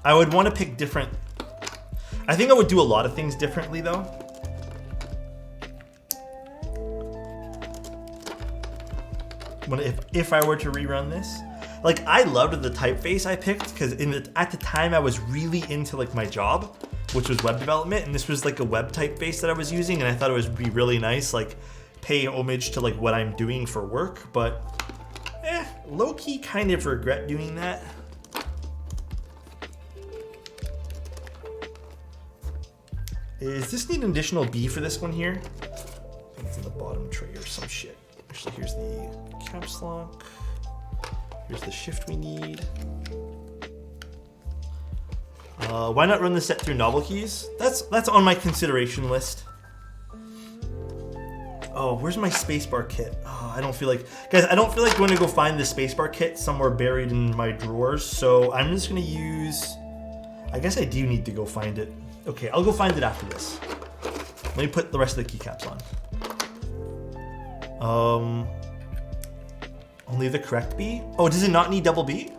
I would want to pick different... I think I would do a lot of things differently though. If I were to rerun this. Like, I loved the typeface I picked because at the time I was really into like my job, which was web development, and this was like a web typeface that I was using, and I thought it would be really nice, like pay homage to like what I'm doing for work, but low-key kind of regret doing that. Does this need an additional B for this one here? I think it's in the bottom tray or some shit. Actually, here's the caps lock. Here's the shift we need. Why not run the set through novel keys? That's on my consideration list. Oh, where's my spacebar kit? Oh, I don't feel like, guys, I don't feel like going to go find the spacebar kit somewhere buried in my drawers. So I'm just gonna use, I guess I do need to go find it. Okay, I'll go find it after this. Let me put the rest of the keycaps on. Only the correct B? Oh, does it not need double B?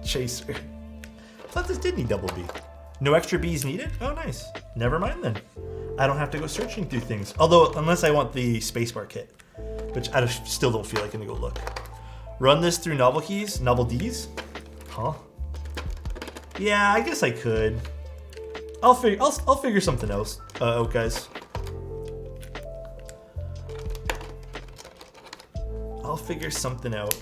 Chaser. I thought this did need double B. No extra B's needed? Oh, nice. Never mind then. I don't have to go searching through things. Although, unless I want the spacebar kit, which I still don't feel like I'm gonna go look. Run this through novel keys? Novel D's? Huh? Yeah, I guess I could. I'll figure something else out, guys. I'll figure something out.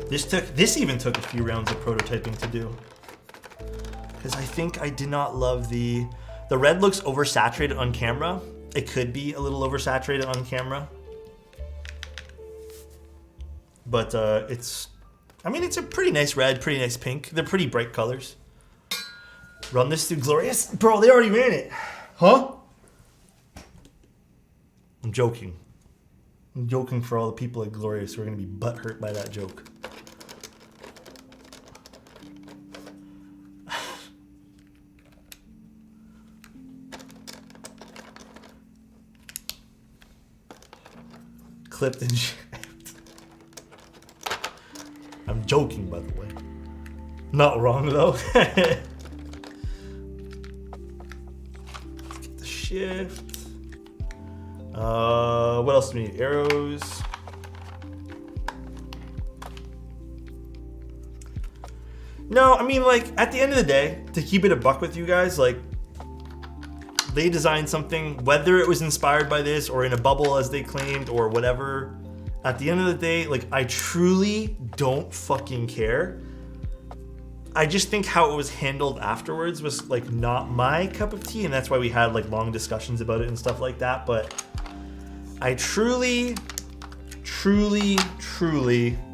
This even took a few rounds of prototyping to do. Because I think I did not love the red looks oversaturated on camera. It could be a little oversaturated on camera. But it's a pretty nice red, pretty nice pink. They're pretty bright colors. Run this through Glorious? Bro, they already ran it. Huh? I'm joking. I'm joking for all the people at Glorious who are going to be butthurt by that joke. Clipped and shaved. I'm joking, by the way. Not wrong, though. Let's get the shift. What else do we need? Arrows. No, I mean, like, at the end of the day, to keep it a buck with you guys, like, they designed something, whether it was inspired by this or in a bubble as they claimed or whatever. At the end of the day, like, I truly don't fucking care. I just think how it was handled afterwards was like not my cup of tea, and that's why we had like long discussions about it and stuff like that. But I truly,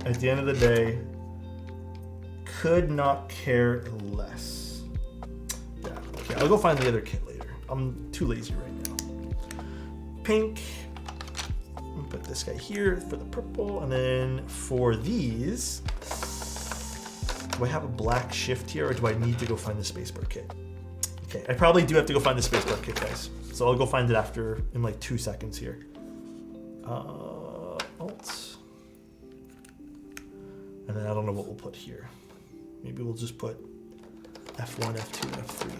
at the end of the day, could not care less. Yeah, okay, I'll go find the other kit later. I'm too lazy right now. pink. Put this guy here for the purple, and then for these, do I have a black shift here, or do I need to go find the spacebar kit? Okay, I probably do have to go find the spacebar kit, guys. So I'll go find it after in like 2 seconds here. Alt. And then I don't know what we'll put here. Maybe we'll just put F1, F2, F3.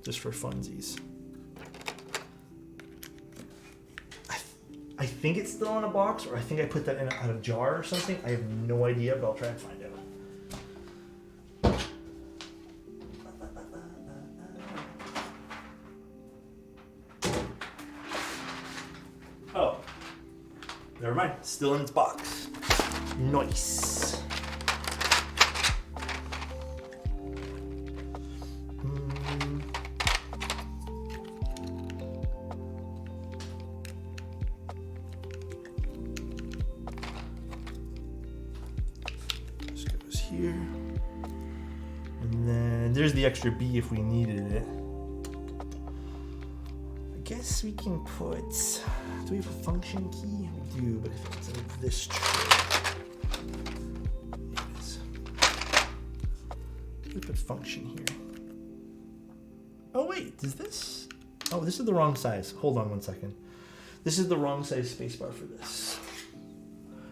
Just for funsies. I think it's still in a box, or I think I put that in a jar or something. I have no idea, but I'll try and find out. Oh, never mind. Still in its box. Nice. Here, and then there's the extra B if we needed it. I guess we can put, do we have a function key? We do, but if it's in this tray, it is. We put function here. Oh wait, is this? Oh, this is the wrong size. Hold on 1 second. This is the wrong size spacebar for this.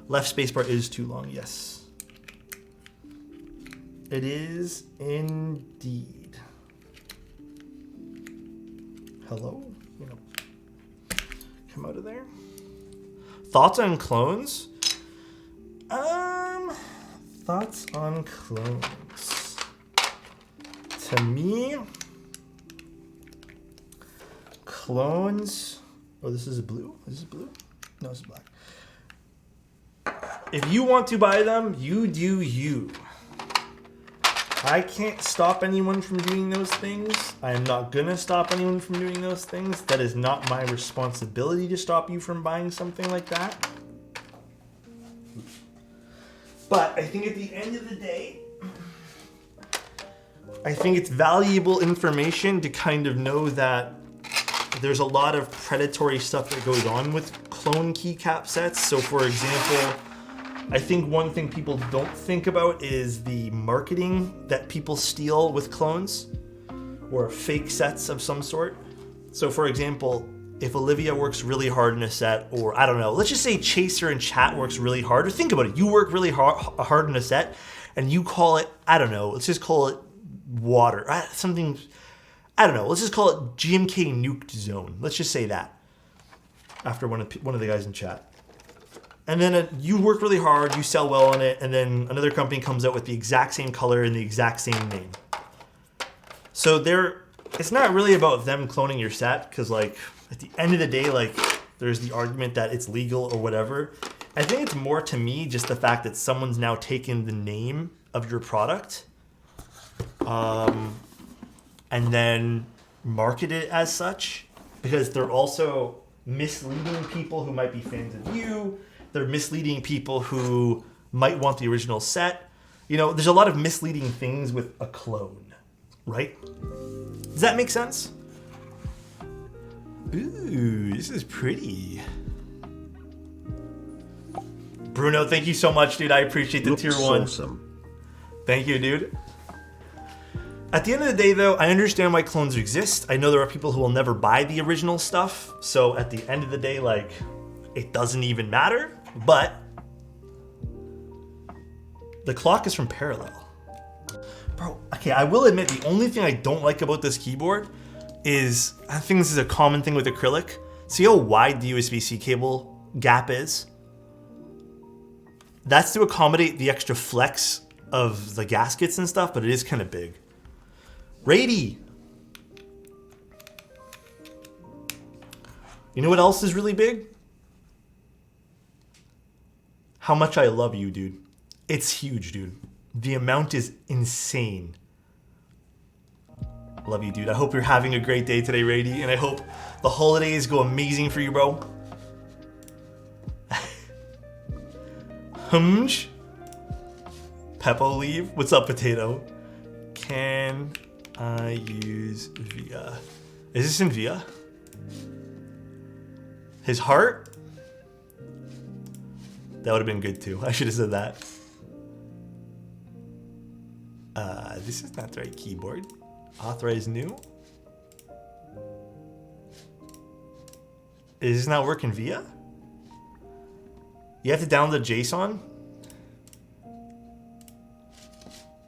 Left spacebar is too long, yes. It is indeed. Hello? You know, come out of there. Thoughts on clones? Thoughts on clones. To me, clones. Oh, this is blue? Is this blue? No, this is black. If you want to buy them, you do you. I can't stop anyone from doing those things. I am not gonna stop anyone from doing those things. That is not my responsibility to stop you from buying something like that. But I think at the end of the day, I think it's valuable information to kind of know that there's a lot of predatory stuff that goes on with clone keycap sets. So for example, I think one thing people don't think about is the marketing that people steal with clones or fake sets of some sort. So for example, if Olivia works really hard in a set, or I don't know, let's just say Chaser in chat works really hard, or think about it, you work really hard in a set and you call it, I don't know, let's just call it water, something, I don't know, let's just call it GMK Nuked Zone. Let's just say that after one of the guys in chat. And then you work really hard, you sell well on it, and then another company comes out with the exact same color and the exact same name. So it's not really about them cloning your set, because like at the end of the day, like there's the argument that it's legal or whatever. I think it's more to me just the fact that someone's now taken the name of your product and then market it as such, because they're also misleading people who might be fans of you. They're misleading people who might want the original set. You know, there's a lot of misleading things with a clone, right? Does that make sense? Ooh, this is pretty. Bruno, thank you so much, dude. I appreciate the Looks tier 1. Awesome. Thank you, dude. At the end of the day, though, I understand why clones exist. I know there are people who will never buy the original stuff. So at the end of the day, like, it doesn't even matter. But the clock is from Parallel. Bro, okay, I will admit the only thing I don't like about this keyboard is, I think this is a common thing with acrylic. See how wide the USB-C cable gap is? That's to accommodate the extra flex of the gaskets and stuff, but it is kind of big. Rady! You know what else is really big? How much I love you, dude. It's huge, dude. The amount is insane. Love you, dude. I hope you're having a great day today, Rady, and I hope the holidays go amazing for you, bro. Humj. Peppo leave. What's up, Potato? Can I use VIA? Is this in VIA? His heart? That would have been good too. I should have said that. This is not the right keyboard. Authorize new. Is this not working via? You have to download JSON?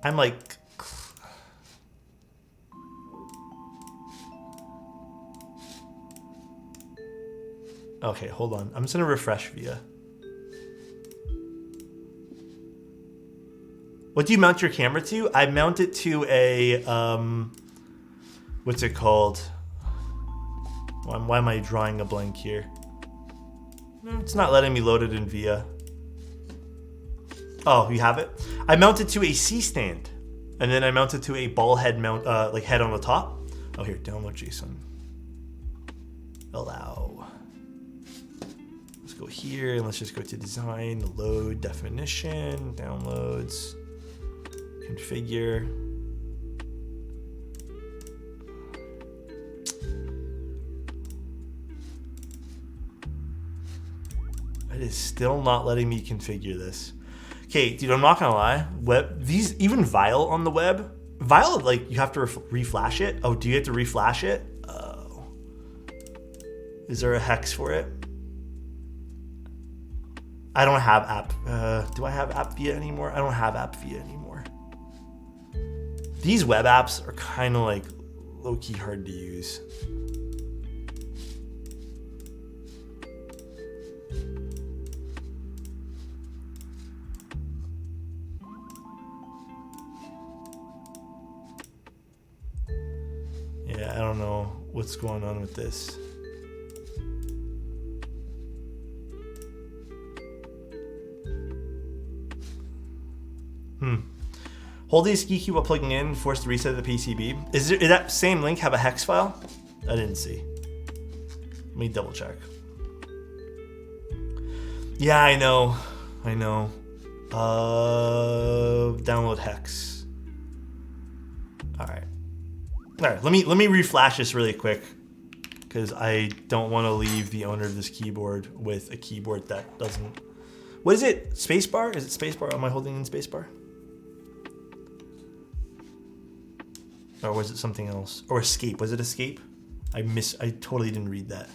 I'm like... Okay, hold on. I'm just gonna refresh via. What do you mount your camera to? I mount it to a, what's it called? Why am I drawing a blank here? It's not letting me load it in VIA. Oh, you have it? I mount it to a C-stand. And then I mount it to a ball head mount, like head on the top. Oh, here, download JSON. Allow. Let's go here and let's just go to design, load, definition, downloads, configure. It is still not letting me configure this. Okay, dude, I'm not gonna lie. These, even Vile on the web, Vile, like, you have to reflash it. Oh, do you have to reflash it? Oh. Is there a hex for it? I don't have app. Do I have app via anymore? I don't have app via anymore. These web apps are kind of like low-key hard to use. Yeah, I don't know what's going on with this. Hold the ski key while plugging in, force the reset of the PCB. Is that same link have a hex file? I didn't see. Let me double check. Yeah, I know. Download hex. All right, let me reflash this really quick because I don't want to leave the owner of this keyboard with a keyboard that doesn't. What is it? Spacebar? Is it spacebar? Am I holding in spacebar? Or was it something else? Or escape? Was it escape? I totally didn't read that.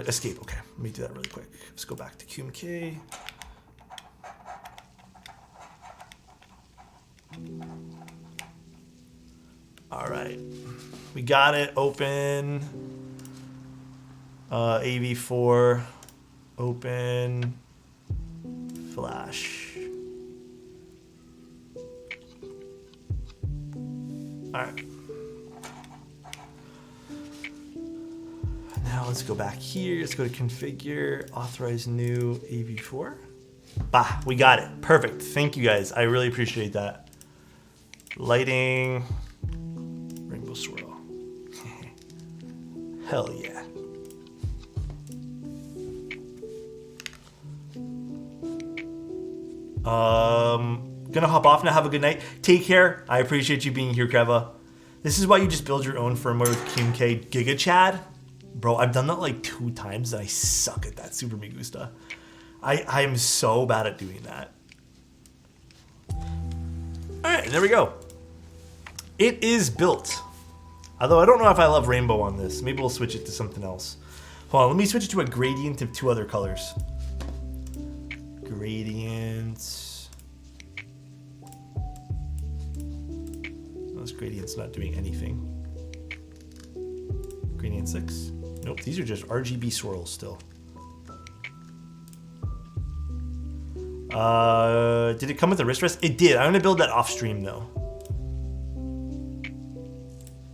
Escape. Okay, let me do that really quick. Let's go back to QMK. All right, we got it. Open. AV4. Open. Flash. All right. Now let's go back here. Let's go to configure, authorize new AV4. Bah, we got it. Perfect. Thank you guys. I really appreciate that. Lighting, rainbow swirl. Hell yeah. Gonna hop off now. Have a good night. Take care. I appreciate you being here, Kreva. This is why you just build your own firmware with QMK Giga Chad. Bro, I've done that like 2 times and I suck at that. Super me gusta. I am so bad at doing that. All right, there we go. It is built. Although I don't know if I love rainbow on this. Maybe we'll switch it to something else. Hold on, let me switch it to a gradient of 2 other colors. Gradients. This gradient's not doing anything. Gradient 6. Nope, these are just RGB swirls still. Did it come with a wrist rest? It did. I'm gonna build that off stream though.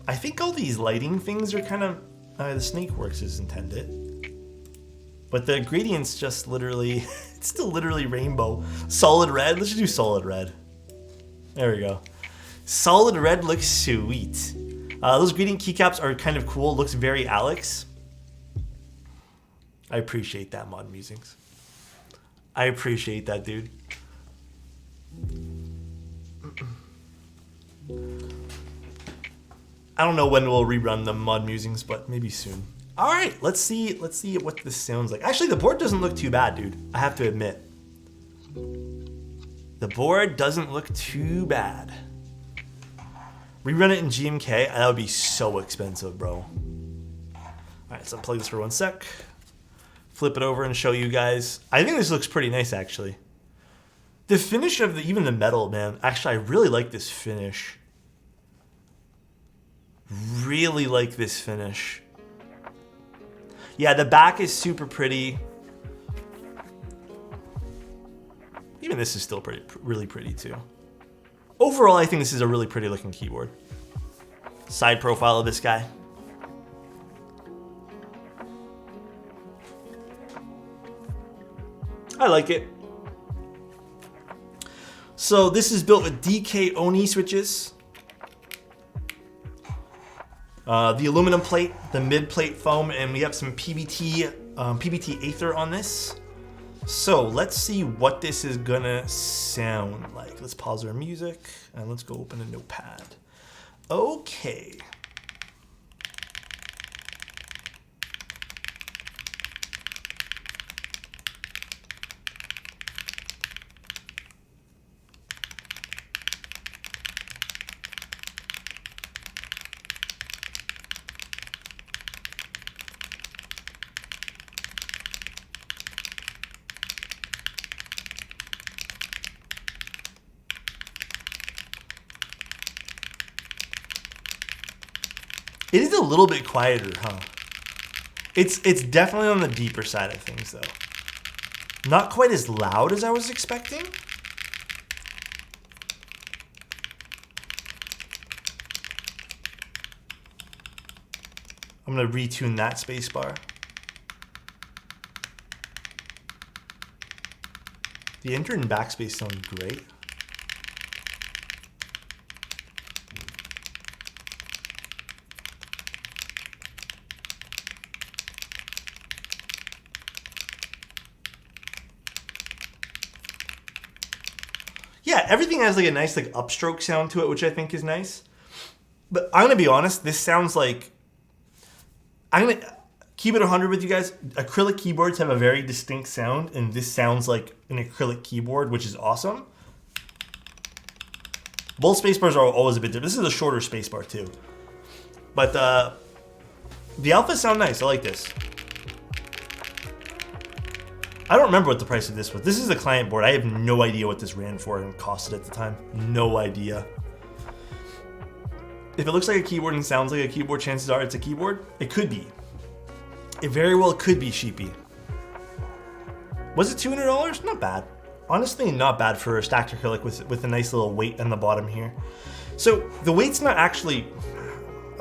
I think all these lighting things are kind of the snake works as intended. But the gradient's just literally, it's still literally rainbow. Solid red, let's just do solid red. There we go. Solid red looks sweet. Those gradient keycaps are kind of cool. Looks very Alex. I appreciate that, Mod Musings. I appreciate that, dude. I don't know when we'll rerun the mod musings, but maybe soon. All right, let's see what this sounds like. Actually, the board doesn't look too bad, dude. I have to admit. The board doesn't look too bad. Rerun it in GMK, that would be so expensive, bro. All right, let's unplug this for 1 sec. Flip it over and show you guys. I think this looks pretty nice, actually. The finish of even the metal, man. Actually, I really like this finish. Really like this finish. Yeah, the back is super pretty. Even this is still really pretty too. Overall, I think this is a really pretty looking keyboard. Side profile of this guy. I like it. So this is built with DK Oni switches. The aluminum plate, the mid plate foam, and we have some PBT Aether on this. So let's see what this is gonna sound like. Let's pause our music and let's go open a notepad. Okay. It is a little bit quieter, huh? It's definitely on the deeper side of things, though. Not quite as loud as I was expecting. I'm gonna retune that spacebar. The enter and backspace sound great. Yeah, everything has like a nice like upstroke sound to it, which I think is nice. But I'm gonna be honest, this sounds like, I'm gonna keep it 100 with you guys. Acrylic keyboards have a very distinct sound, and this sounds like an acrylic keyboard, which is awesome. Both spacebars are always a bit different. This is a shorter spacebar too. But the alphas sound nice. I like this. I don't remember what the price of this was. This is the client board. I have no idea what this ran for and costed at the time. No idea. If it looks like a keyboard and sounds like a keyboard, chances are it's a keyboard. It could be. It very well could be, Sheepy. Was it $200? Not bad. Honestly, not bad for a stacked acrylic with a nice little weight on the bottom here. So the weight's not actually,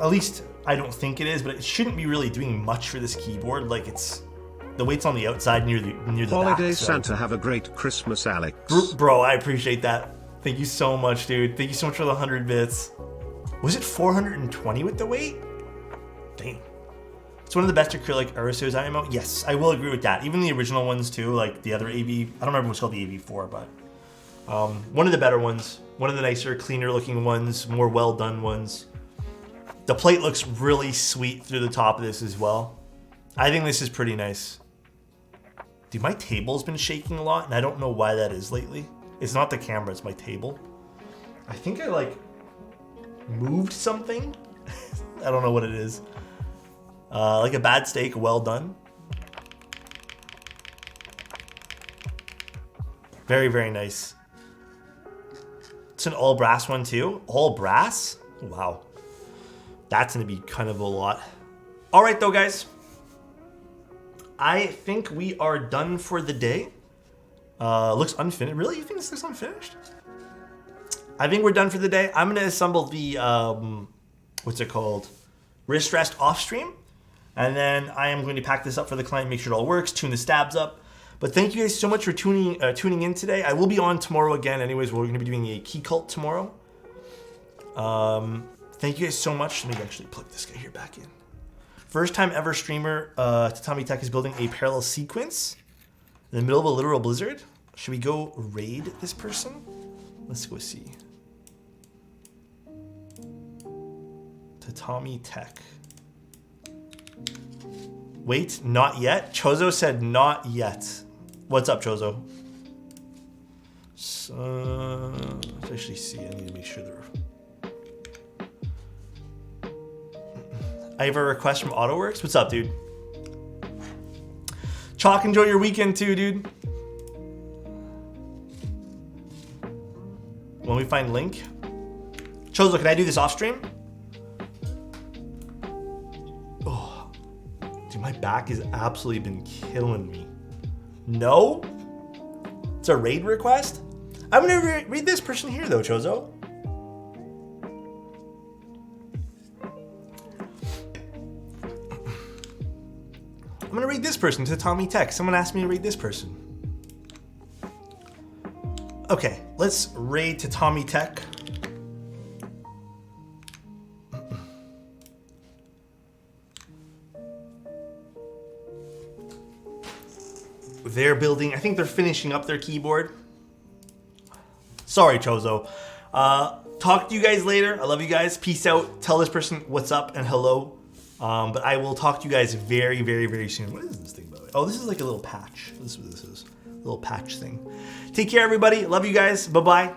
at least I don't think it is, but it shouldn't be really doing much for this keyboard. Like the weight's on the outside near the Holiday back. So. Santa, have a great Christmas, Alex. Bro, I appreciate that. Thank you so much, dude. Thank you so much for the 100 bits. Was it 420 with the weight? Dang. It's one of the best acrylic Aerosos IMO. Yes, I will agree with that. Even the original ones too, like the other AV, I don't remember what's called the AV4, but one of the better ones, one of the nicer, cleaner looking ones, more well done ones. The plate looks really sweet through the top of this as well. I think this is pretty nice. Dude, my table's been shaking a lot, and I don't know why that is lately. It's not the camera, it's my table. I think I like moved something. I don't know what it is. Like a bad steak, well done. Very, very nice. It's an all brass one too. All brass? Wow. That's gonna be kind of a lot. All right though, guys. I think we are done for the day. Looks unfinished. Really? You think this looks unfinished? I think we're done for the day. I'm gonna assemble the, what's it called? Wrist rest off stream. And then I am going to pack this up for the client, make sure it all works, tune the stabs up. But thank you guys so much for tuning in today. I will be on tomorrow again. Anyways, we're going to be doing a key cult tomorrow. Thank you guys so much. Let me actually plug this guy here back in. First time ever streamer, Tatami Tech is building a parallel sequence in the middle of a literal blizzard. Should we go raid this person? Let's go see. Tatami Tech. Wait, not yet? Chozo said not yet. What's up, Chozo? So, let's actually see. I need to make sure they're... I have a request from AutoWorks. What's up, dude? Chalk, enjoy your weekend too, dude. When we find link. Chozo, can I do this off stream? Oh, dude, my back has absolutely been killing me. No? It's a raid request? I'm gonna read this person here though, Chozo. I'm gonna read this person to Tommy Tech. Someone asked me to read this person. Okay, let's raid to Tommy Tech. They're building, I think they're finishing up their keyboard. Sorry, Chozo. Talk to you guys later. I love you guys. Peace out. Tell this person what's up and hello. But I will talk to you guys very, very, very soon. What is this thing, by the way? Oh, this is like a little patch. This is what this is. A little patch thing. Take care, everybody. Love you guys. Bye-bye.